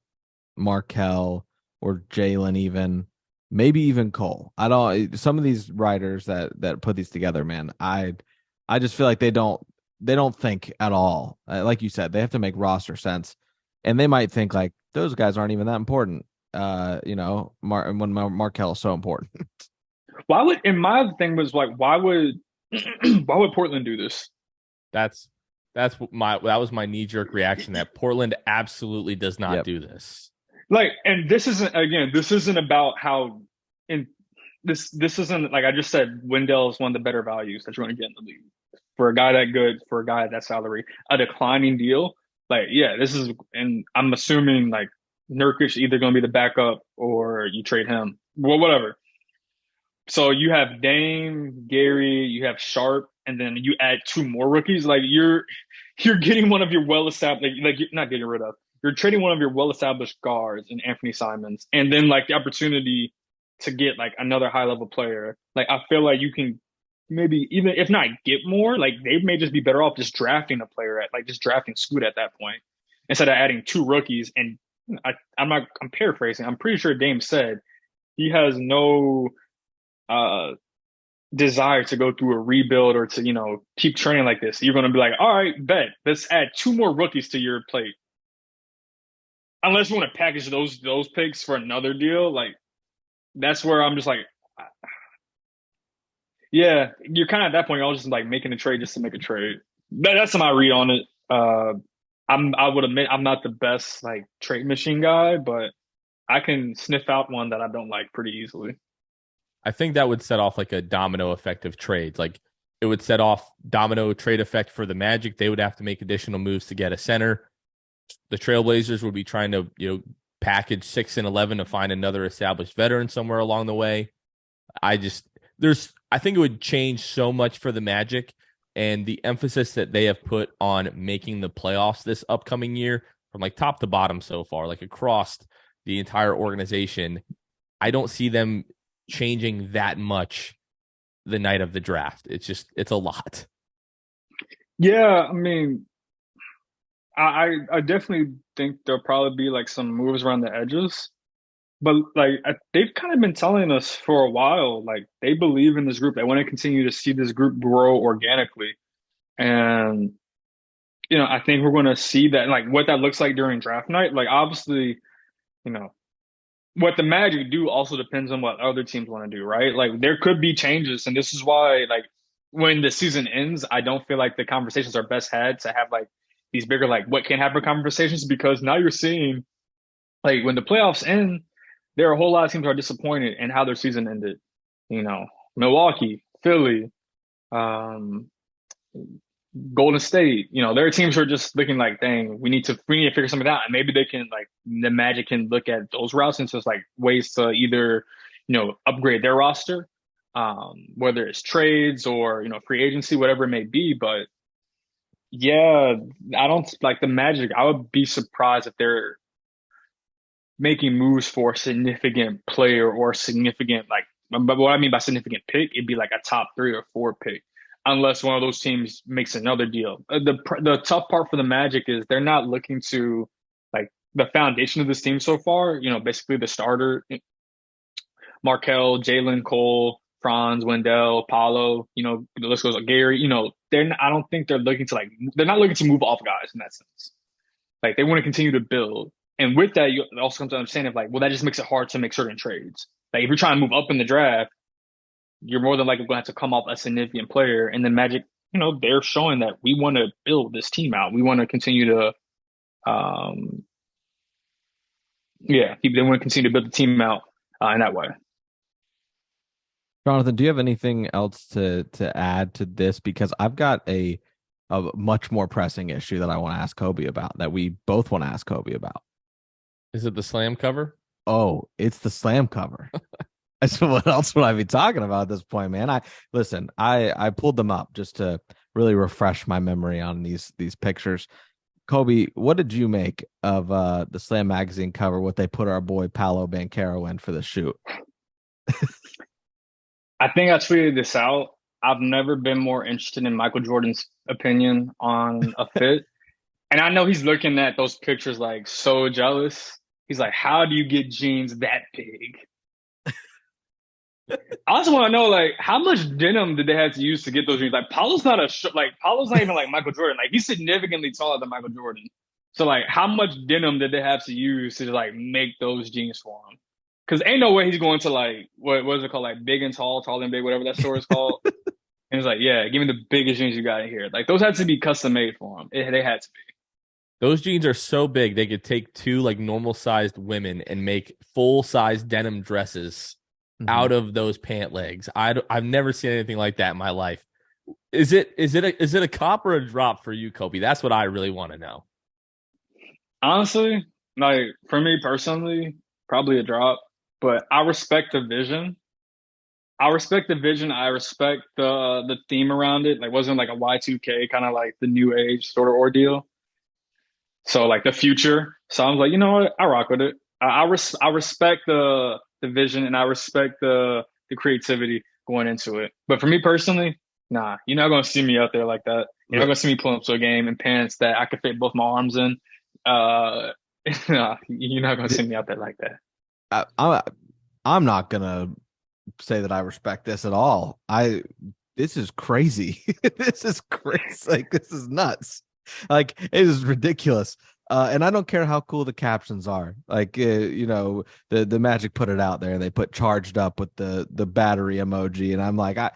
Markelle or Jalen even. Maybe even Cole. Some of these writers that put these together, man, I just feel like they don't think at all. Like you said, they have to make roster sense. And they might think like those guys aren't even that important. When Markelle is so important. And my other thing was like, why would Portland do this? That was my knee-jerk reaction, that Portland absolutely does not do this. Like, and this isn't about how this isn't like I just said, Wendell is one of the better values that you're going to get in the league for a guy that good, for a guy at that salary, a declining deal. Like, yeah, this is, and I'm assuming like Nurkic either going to be the backup or you trade him. Well, whatever. So you have Dame, Gary, you have Sharp, and then you add 2 more rookies. Like you're getting one of your well-established, like you're not getting rid of. You're trading one of your well-established guards in Anthony Simons, and then like the opportunity to get like another high-level player. Like I feel like you can maybe even if not get more, like they may just be better off just drafting a player just drafting Scoot at that point instead of adding 2 rookies. And I'm paraphrasing. I'm pretty sure Dame said he has no desire to go through a rebuild or to keep training like this. You're going to be like, all right, bet, let's add 2 more rookies to your plate. Unless you want to package those picks for another deal, like that's where I'm just like, yeah, you're kind of at that point. I was just like making a trade just to make a trade. That's my read on it. I would admit I'm not the best like trade machine guy, but I can sniff out one that I don't like pretty easily. I think that would set off like a domino effect of trades. Like it would set off domino trade effect for the Magic. They would have to make additional moves to get a center. The Trailblazers would be trying to, package 6 and 11 to find another established veteran somewhere along the way. I think it would change so much for the Magic, and the emphasis that they have put on making the playoffs this upcoming year from like top to bottom so far, like across the entire organization. I don't see them changing that much the night of the draft. It's a lot. Yeah, I mean, I definitely think there'll probably be like some moves around the edges. But like they've kind of been telling us for a while, like they believe in this group. They want to continue to see this group grow organically. And I think we're going to see that, like what that looks like during draft night. Like obviously, you know, what the Magic do also depends on what other teams want to do, right? Like there could be changes, and this is why, like when the season ends, I don't feel like the conversations are best had to have like these bigger like what can happen conversations, because now you're seeing like when the playoffs end, there are a whole lot of teams who are disappointed in how their season ended. You know, Milwaukee, Philly, um, Golden State. There are teams who are just looking like, dang, we need to figure something out, and maybe they can like the Magic can look at those routes and just like ways to either upgrade their roster, whether it's trades or free agency, whatever it may be. But yeah, I don't like the Magic. I would be surprised if they're making moves for a significant player or significant like, but what I mean by significant pick, it'd be like a top 3 or 4 pick, unless one of those teams makes another deal. The tough part for the Magic is they're not looking to like the foundation of this team so far. Basically the starter, Markel, Jalen Cole, Franz, Wendell, Paolo. The list goes. Gary. I don't think they're looking to like. They're not looking to move off guys in that sense. Like they want to continue to build. And with that, you also come to understand of like, well, that just makes it hard to make certain trades. Like if you're trying to move up in the draft, you're more than likely going to have to come off a significant player. And then Magic, they're showing that we want to build this team out. We want to continue to, they want to continue to build the team out in that way. Jonathan, do you have anything else to add to this? Because I've got a much more pressing issue that I want to ask Khobi about, that we both want to ask Khobi about. Is it the slam cover? Oh, it's the slam cover. So what else would I be talking about at this point, man? I pulled them up just to really refresh my memory on these pictures. Khobi, what did you make of the Slam magazine cover? What they put our boy Paolo Banchero in for the shoot? I think I tweeted this out. I've never been more interested in Michael Jordan's opinion on a fit. And I know he's looking at those pictures like so jealous. He's like, how do you get jeans that big? I also want to know, like, how much denim did they have to use to get those jeans? Like, Paolo's not even like Michael Jordan. Like, he's significantly taller than Michael Jordan. So, like, how much denim did they have to use to like make those jeans for him? Because ain't no way he's going to like what is it called, like big and tall, tall and big, whatever that store is called. And he's like, yeah, give me the biggest jeans you got in here. Like, those had to be custom made for him. They had to be. Those jeans are so big they could take 2 like normal sized women and make full size denim dresses out of those pant legs. I've never seen anything like that in my life. Is it a cop or a drop for you, Khobi? That's what I really want to know. Honestly, like for me personally, probably a drop. But I respect the vision. I respect the theme around it. Like, wasn't like a Y2K kind of like the new age sort of ordeal. So like the future. So I was like, you know what? I rock with it. I respect the vision, and I respect the creativity going into it. But for me personally, nah, you're not gonna see me out there like that. You're not gonna see me pull up to a game in pants that I could fit both my arms in. Nah, you're not gonna see me out there like that. I'm not gonna say that I respect this at all. This is crazy. This is crazy. Like, this is nuts. Like, it is ridiculous. And I don't care how cool the captions are. Like, the Magic put it out there, and they put charged up with the battery emoji. And I'm like, I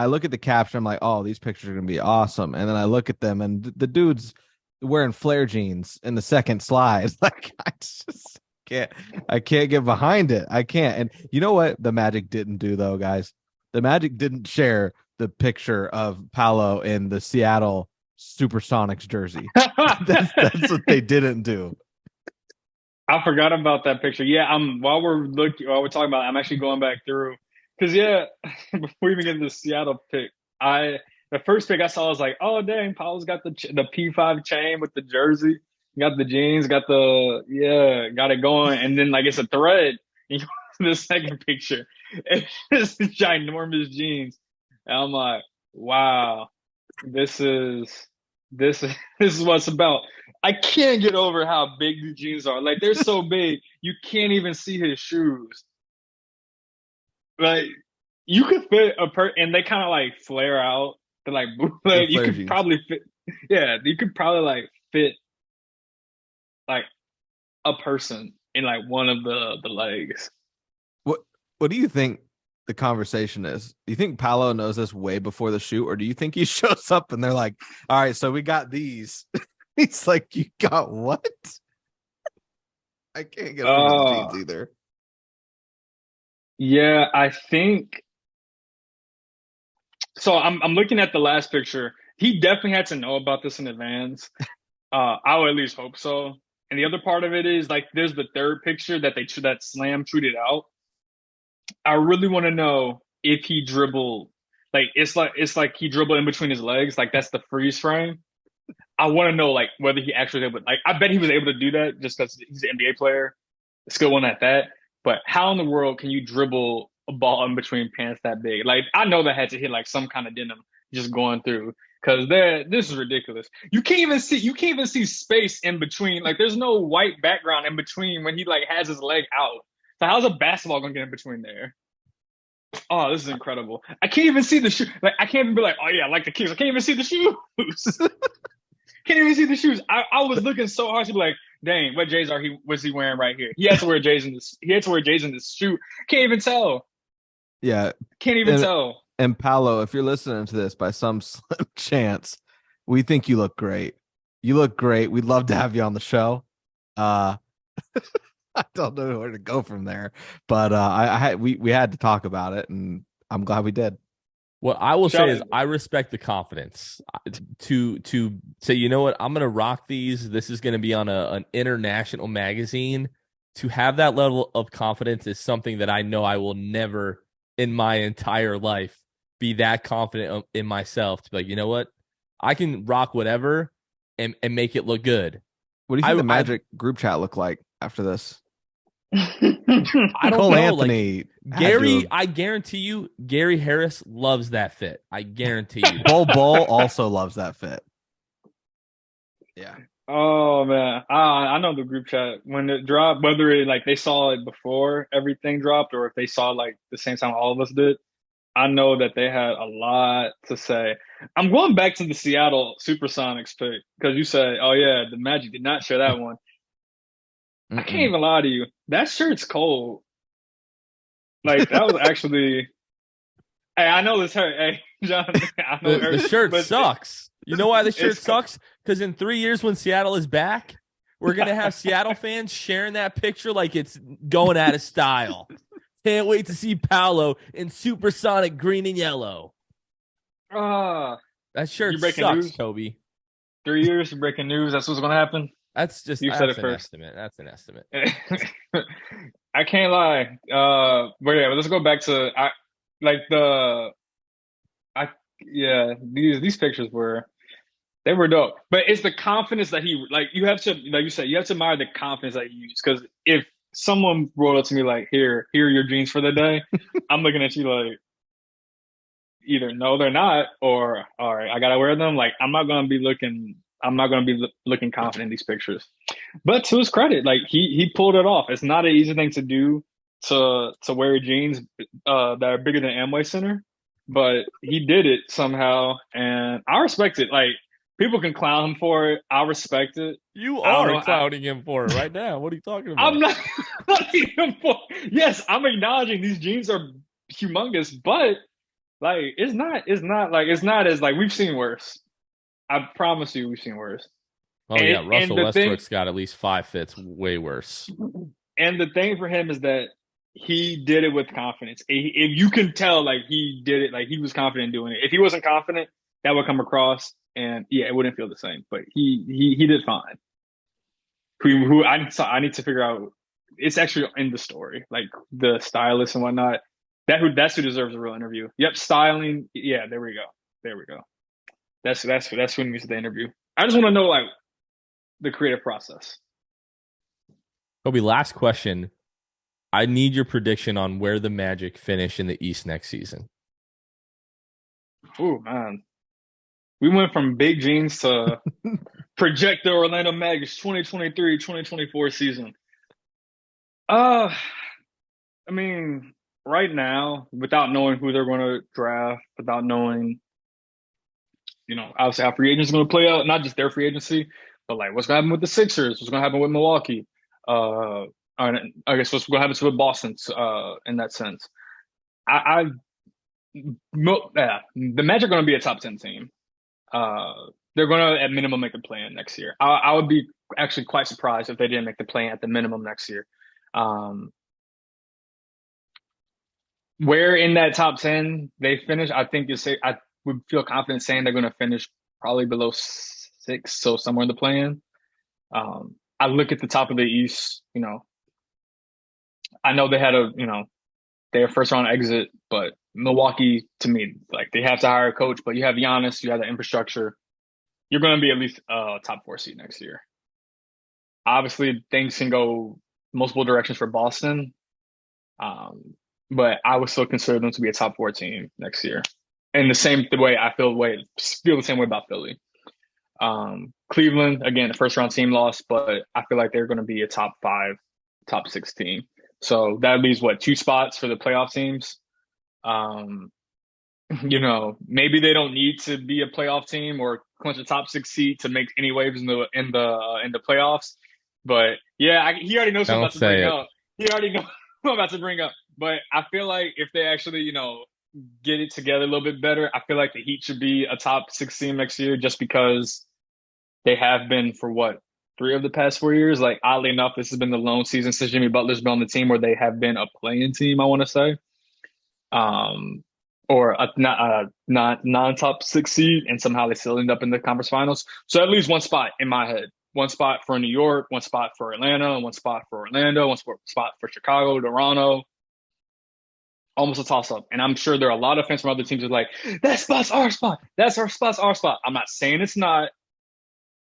look at the caption, I'm like, oh, these pictures are going to be awesome. And then I look at them, and the dude's wearing flare jeans in the second slide. Like, I can't get behind it. I can't. And you know what the Magic didn't do, though, guys? The Magic didn't share the picture of Paolo in the Seattle Supersonics jersey. That's what they didn't do. I forgot about that picture. Yeah, while we're talking about it, I'm actually going back through because before we even get into the Seattle pick, the first pick I saw was like, oh dang, Paolo's got the P5 chain with the jersey, got the jeans, got it going, and then like it's a thread. The second picture, it's ginormous jeans, and I'm like, wow. This is this is what it's about. I can't get over how big the jeans are. Like they're so big, you can't even see his shoes. Like you could fit and they kind of like flare out. They're like The bootleg. You flare could jeans. probably fit. Yeah, you could probably like fit like a person in like one of the legs. What do you think the conversation is? Do you think Paolo knows this way before the shoot, or do you think he shows up and they're like, "All right, so we got these." He's like, "You got what?" I can't get over the jeans Uh either. yeah, I think so. I'm looking at the last picture. He definitely had to know about this in advance. I would at least hope so. And the other part of it is like there's the third picture that Slam tweeted out. I really want to know if he dribbled. Like it's like he dribbled in between his legs. Like that's the freeze frame. I want to know like whether he actually able. Like I bet he was able to do that just because he's an NBA player, a skilled one at that. But how in the world can you dribble a ball in between pants that big? Like I know that had to hit like some kind of denim just going through because this is ridiculous. You can't even see space in between. Like there's no white background in between when he like has his leg out. So how's a basketball gonna get in between there? Oh, this is incredible. I can't even see the shoe. Like I can't even be like, oh yeah, I like the Kings. I can't even see the shoes. Can't even see the shoes. I was looking so hard to be like, dang, what J's was he wearing right here? He had to wear J's in this. He had to wear J's in this shoe. Can't even tell. Yeah, Can't even and tell. and Paolo, if you're listening to this by some slim chance, we think you look great. You look great. We'd love to have you on the show. Uh, I don't know where to go from there, but we had to talk about it, and I'm glad we did. What I will Shout say is I respect the confidence to say, you know what, I'm going to rock these. This is going to be on an international magazine. To have that level of confidence is something that I know I will never in my entire life be that confident in myself to be like, you know what, I can rock whatever and make it look good. What do you think I the I Magic group chat look like after this? I don't Cole know. Anthony, Like Gary, I guarantee you, Gary Harris loves that fit. I guarantee you. Bull also loves that fit. Yeah. Oh man, I know the group chat when it dropped. Whether it like they saw it before everything dropped, or if they saw it, like the same time all of us did. I know that they had a lot to say. I'm going back to the Seattle Supersonics pick because you said, "Oh yeah, the Magic did not share that one." I can't Mm-mm. even lie to you. That shirt's cold. Like that was actually. Hey, I know this hurt. Hey, John, I know it The hurt, shirt but sucks. You know why the shirt it's sucks? Because in 3 years, when Seattle is back, we're gonna have Seattle fans sharing that picture like it's going out of style. Can't wait to see Paolo in supersonic green and yellow. uh That shirt you're breaking sucks, news. Kobe. 3 years, you're breaking news. That's what's gonna happen. You said That's it an first. estimate. That's an estimate. I can't lie. But yeah, let's go back to I like the I yeah these pictures they were dope. But it's the confidence that he like. You have to like you said you have to admire the confidence that he used because if someone rolled up to me like here are your jeans for the day, I'm looking at you like either no they're not or all right I gotta wear them. Like I'm not gonna be looking confident in these pictures. But to his credit, like he pulled it off. It's not an easy thing to do to wear jeans that are bigger than Amway Center, but he did it somehow, and I respect it. Like people can clown him for it. I respect it. You I don't are know. clowning him for it right now. What are you talking I'm about? not clowning him for. Yes, I'm acknowledging these jeans are humongous, but like it's not as like we've seen worse. I promise you, we've seen worse. Oh And yeah, and Russell the thing Westbrook's got at least 5 fits way worse. And the thing for him is that he did it with confidence. If you can tell, like he did it, like he was confident doing it. If he wasn't confident, that would come across, and yeah, it wouldn't feel the same. But he did fine. Who I need to figure out. It's actually in the story, like the stylist and whatnot. That's who deserves a real interview. Yep, styling. Yeah, there we go. There we go. That's who needs the interview. I just want to know like the creative process. Kobe, last question. I need your prediction on where the Magic finish in the East next season. Oh man. We went from big jeans to project the Orlando Magic's 2023-2024 season. I mean, right now, without knowing who they're going to draft, without knowing, obviously how free agents are going to play out, not just their free agency, but like what's going to happen with the Sixers, what's going to happen with Milwaukee, I guess what's going to happen with Boston, in that sense. The Magic are going to be a top 10 team. They're going to, at minimum, make the play-in next year. I would be actually quite surprised if they didn't make the play-in at the minimum next year. Where in that top 10 they finish, I would feel confident saying they're going to finish probably below 6, so somewhere in the play-in. I look at the top of the East, I know they had their first round exit, but Milwaukee, to me, like they have to hire a coach, but you have Giannis, you have the infrastructure. You're going to be at least a top 4 seed next year. Obviously, things can go multiple directions for Boston, but I would still consider them to be a top 4 team next year. And the same way I feel the same way about Philly. Cleveland, again, the first round team lost, but I feel like they're going to be a top 5, top 6 team. So that leaves 2 spots for the playoff teams. Maybe they don't need to be a playoff team or clinch a top 6 seed to make any waves in the playoffs. But yeah, he already knows what I'm about to bring up. He already knows what I'm about to bring up. But I feel like if they actually, get it together a little bit better, I feel like the Heat should be a top 6 team next year, just because they have been for 3 of the past 4 years. Like, oddly enough, this has been the lone season since Jimmy Butler's been on the team where they have been a play-in team, I want to say. Or a not non-top 6 seed, and somehow they still end up in the conference finals. So at least one spot in my head. One spot for New York, one spot for Atlanta, one spot for Orlando, one spot for Chicago, Toronto. Almost a toss-up. And I'm sure there are a lot of fans from other teams who are like, that spot's our spot. That's our spot's our spot. I'm not saying it's not.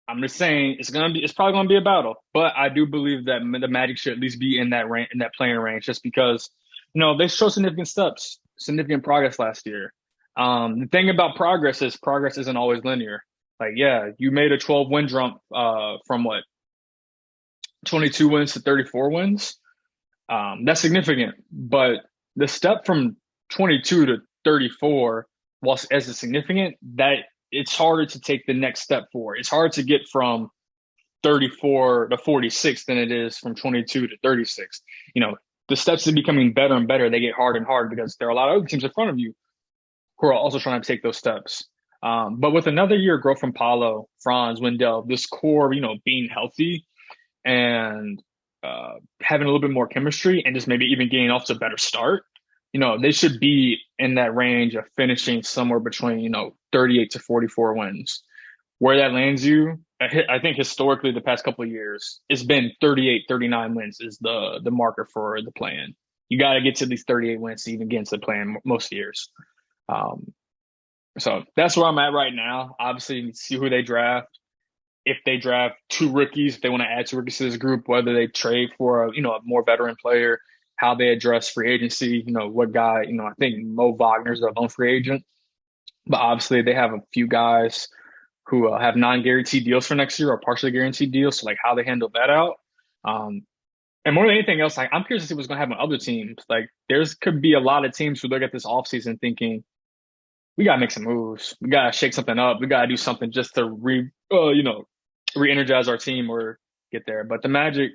I'm just saying it's probably gonna be a battle. But I do believe that the Magic should at least be in that range, in that playing range, just because they showed significant progress last year. The thing about progress isn't always linear. Like, yeah, you made a 12-win jump from 22 wins to 34 wins. That's significant, but the step from 22 to 34, whilst as a significant, that it's harder to take the next step forward. It's hard to get from 34 to 46 than it is from 22 to 36. The steps are becoming better and better. They get harder and harder because there are a lot of other teams in front of you who are also trying to take those steps. But with another year of growth from Paolo, Franz, Wendell, this core, being healthy and having a little bit more chemistry and just maybe even getting off to a better start, they should be in that range of finishing somewhere between, 38 to 44 wins. Where that lands you, I think historically the past couple of years, it's been 38, 39 wins is the marker for the play-in. You got to get to these 38 wins to even get into the play-in most years. So that's where I'm at right now. Obviously, see who they draft. If they draft 2 rookies, if they want to add 2 rookies to this group, whether they trade for a more veteran player, how they address free agency, what guy, I think Mo Wagner's a lone free agent, but obviously they have a few guys who have non-guaranteed deals for next year or partially guaranteed deals. So how they handle that out. And more than anything else, I'm curious to see what's going to happen on other teams. There's could be a lot of teams who look at this offseason thinking, we got to make some moves. We got to shake something up. We got to do something just to re-energize our team or get there. But the Magic,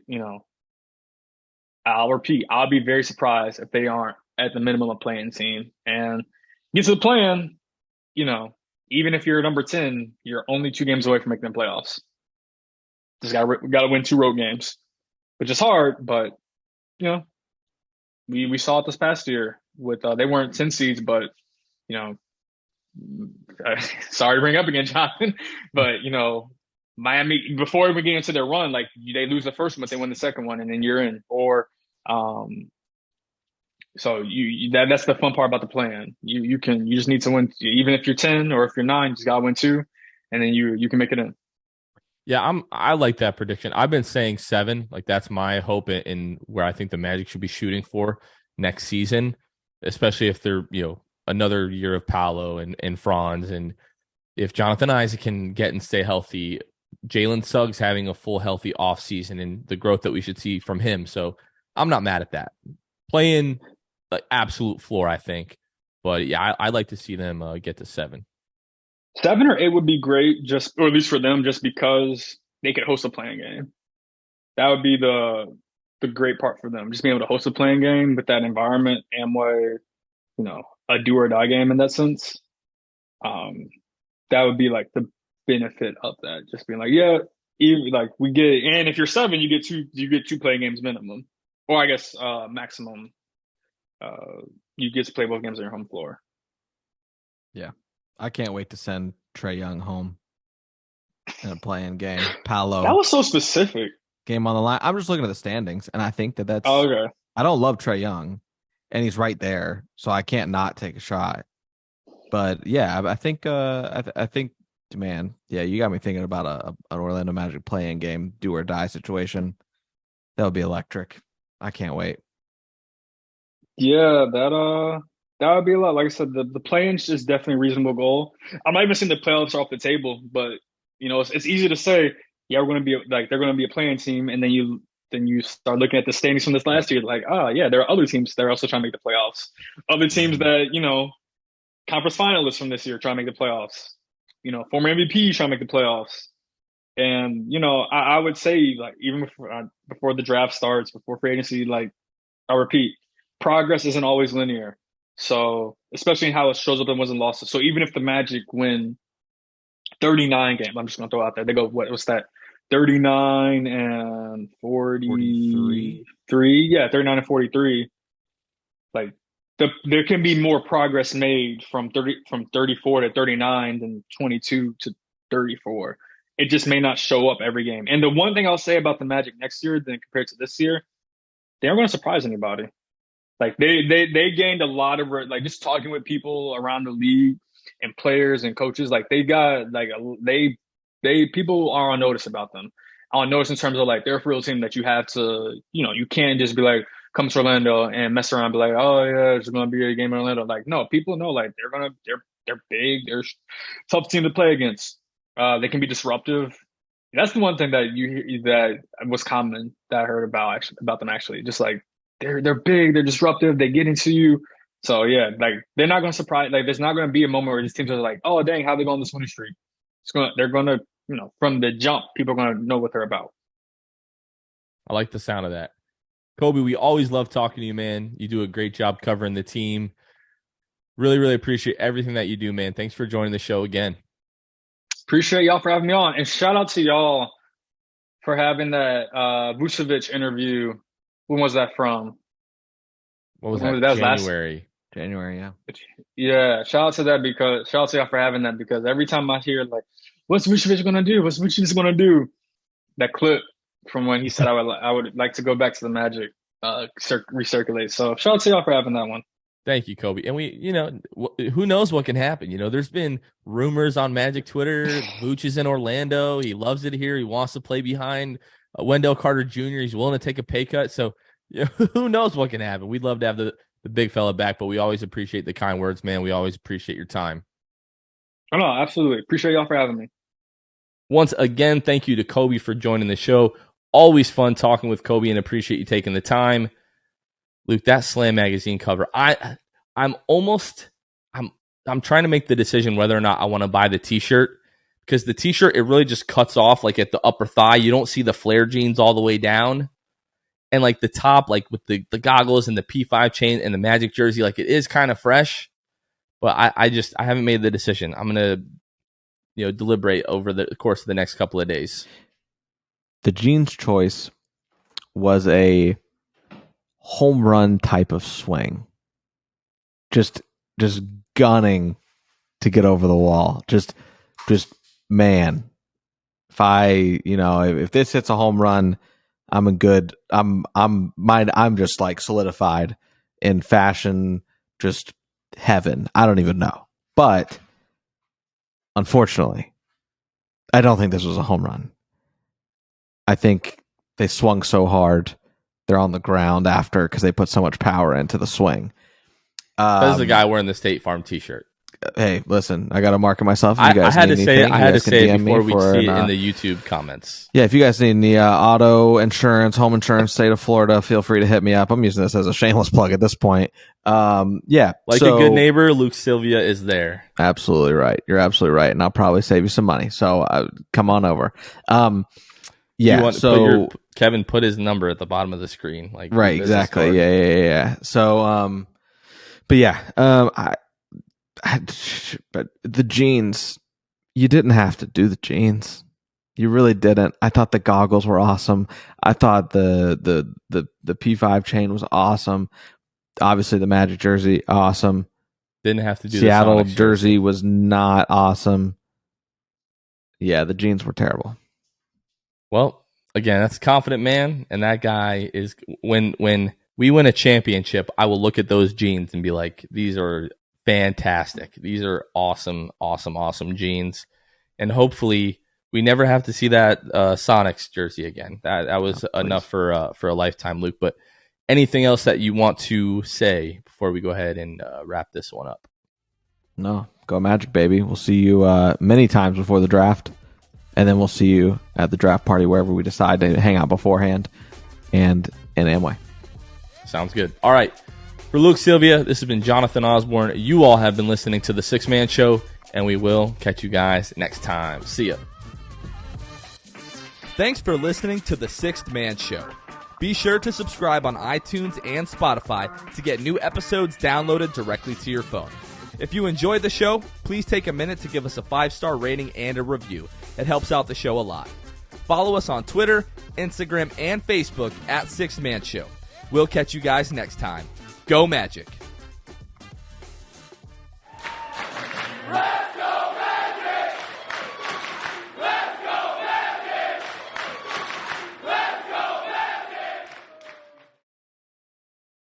I'll repeat, I'll be very surprised if they aren't at the minimum a play-in team. And get to the play-in, even if you're number 10, you're only 2 games away from making the playoffs. Just got to win 2 road games, which is hard, but we saw it this past year with they weren't 10 seeds, but sorry to bring up again, Jonathan, but Miami, before we get into their run, they lose the first one, but they win the second one, and then you're in. Or so that's the fun part about the plan. You just need to win, even if you're 10 or if you're 9, you just gotta win 2, and then you can make it in. Yeah, I like that prediction. I've been saying 7, that's my hope in where I think the Magic should be shooting for next season, especially if they're another year of Paolo and Franz and if Jonathan Isaac can get and stay healthy, Jalen Suggs having a full healthy offseason and the growth that we should see from him. So I'm not mad at that. Playing like absolute floor, I think. But yeah, I'd like to see them get to 7. 7 or 8 would be great, or at least for them, just because they could host a playing game. That would be the great part for them, just being able to host a playing game with that environment, Amway, a do or die game in that sense. That would be like the benefit of that, just being like, yeah, even like we get, and if you're 7, you get two playing games minimum, or I guess maximum. You get to play both games on your home floor. Yeah, I can't wait to send Trae Young home in a playing game. Paolo. That was so specific. Game on the line. I'm just looking at the standings, and I think that's. Oh, okay. I don't love Trae Young, and he's right there, so I can't not take a shot. But yeah, I think. I think, man, yeah, you got me thinking about an Orlando Magic playing game, do or die situation. That would be electric. I can't wait. Yeah, that would be a lot. Like I said, the play-in is definitely a reasonable goal. I'm not even saying the playoffs are off the table, but it's easy to say, yeah, we're going to be like they're going to be a playing team, and then you start looking at the standings from this last year, like, oh yeah, there are other teams that are also trying to make the playoffs. Other teams that conference finalists from this year trying to make the playoffs. Former MVP trying to make the playoffs. And I would say, like, even before the draft starts, before free agency, like, I'll repeat, progress isn't always linear. So, especially in how it shows up in wins and losses. So even if the Magic win 39 games, I'm just going to throw out there. They go, what's that? 39 and 43. Yeah, 39 and 43. Like, there can be more progress made from 34 to 39 than 22 to 34. It just may not show up every game. And the one thing I'll say about the Magic next year, then compared to this year, they aren't going to surprise anybody. Like they gained a lot of, like, just talking with people around the league and players and coaches. Like they got like people are on notice about them. On notice in terms of like they're a real team that you have to, you can't just be like, come to Orlando and mess around and be like, oh yeah, it's gonna be a game in Orlando. Like, no, people know, like, they're big, they're tough team to play against. They can be disruptive. That's the one thing that was common that I heard about them actually. Just like they're big, they're disruptive, they get into you. So yeah, like they're not gonna surprise. Like there's not gonna be a moment where these teams are like, oh dang, how they go on this winning streak? They're gonna from the jump, people are gonna know what they're about. I like the sound of that. Khobi, we always love talking to you, man. You do a great job covering the team. Really, really appreciate everything that you do, man. Thanks for joining the show again. Appreciate y'all for having me on. And shout out to y'all for having that Vucevic interview. When was that from? What was that? January. January, yeah. Yeah, shout out to y'all for having that, because every time I hear, like, what's Vucevic going to do? What's Vucevic going to do? That clip from when he said I would like to go back to the Magic, recirculate. So shout out to y'all for having that one. Thank you, Khobi. And we, who knows what can happen? There's been rumors on Magic Twitter. Vooch is in Orlando. He loves it here. He wants to play behind Wendell Carter Jr. He's willing to take a pay cut. So who knows what can happen? We'd love to have the big fella back, but we always appreciate the kind words, man. We always appreciate your time. Oh, no, absolutely. Appreciate y'all for having me. Once again, thank you to Khobi for joining the show. Always fun talking with Khobi, and appreciate you taking the time. Luke, that Slam magazine cover, I'm trying to make the decision whether or not I want to buy the t-shirt, because the t-shirt, it really just cuts off like at the upper thigh. You don't see the flare jeans all the way down. And like the top, like with the goggles and the P5 chain and the Magic jersey, like it is kind of fresh, but I haven't made the decision. I'm going to, deliberate over the course of the next couple of days. The jeans choice was a home run type of swing. Just gunning to get over the wall. Just man. If this hits a home run, I'm just like solidified in fashion, just heaven. I don't even know. But unfortunately, I don't think this was a home run. I think they swung so hard, they're on the ground after because they put so much power into the swing. That is the guy wearing the State Farm t-shirt. Hey, listen, I got to market myself. If I you guys had to need say anything, I you had to guys can say it DM me before we for see it an, in the YouTube comments. Yeah, if you guys need any auto insurance, home insurance, state of Florida, feel free to hit me up. I'm using this as a shameless plug at this point. Yeah. Like a good neighbor, Luke Sylvia is there. Absolutely right. You're absolutely right. And I'll probably save you some money. So come on over. Yeah. You want to put Kevin put his number at the bottom of the screen. Like right. Exactly. Yeah. So, but yeah, but the jeans, you didn't have to do the jeans. You really didn't. I thought the goggles were awesome. I thought the P5 chain was awesome. Obviously, the Magic jersey, awesome. Didn't have to do Seattle the jersey was not awesome. Yeah, the jeans were terrible. Well, again, that's a confident man, and that guy is when we win a championship, I will look at those jeans and be like, these are fantastic. These are awesome jeans, and hopefully we never have to see that Sonics jersey again. That was enough for a lifetime, Luke. But anything else that you want to say before we go ahead and wrap this one up? No, go Magic, baby. We'll see you many times before the draft, and then we'll see you at the draft party wherever we decide to hang out beforehand, and in Amway. Sounds good. All right. For Luke Sylvia, this has been Jonathan Osborne. You all have been listening to The Sixth Man Show, and we will catch you guys next time. See ya. Thanks for listening to The Sixth Man Show. Be sure to subscribe on iTunes and Spotify to get new episodes downloaded directly to your phone. If you enjoyed the show, please take a minute to give us a 5-star rating and a review. It helps out the show a lot. Follow us on Twitter, Instagram, and Facebook at Sixth Man Show. We'll catch you guys next time. Go Magic!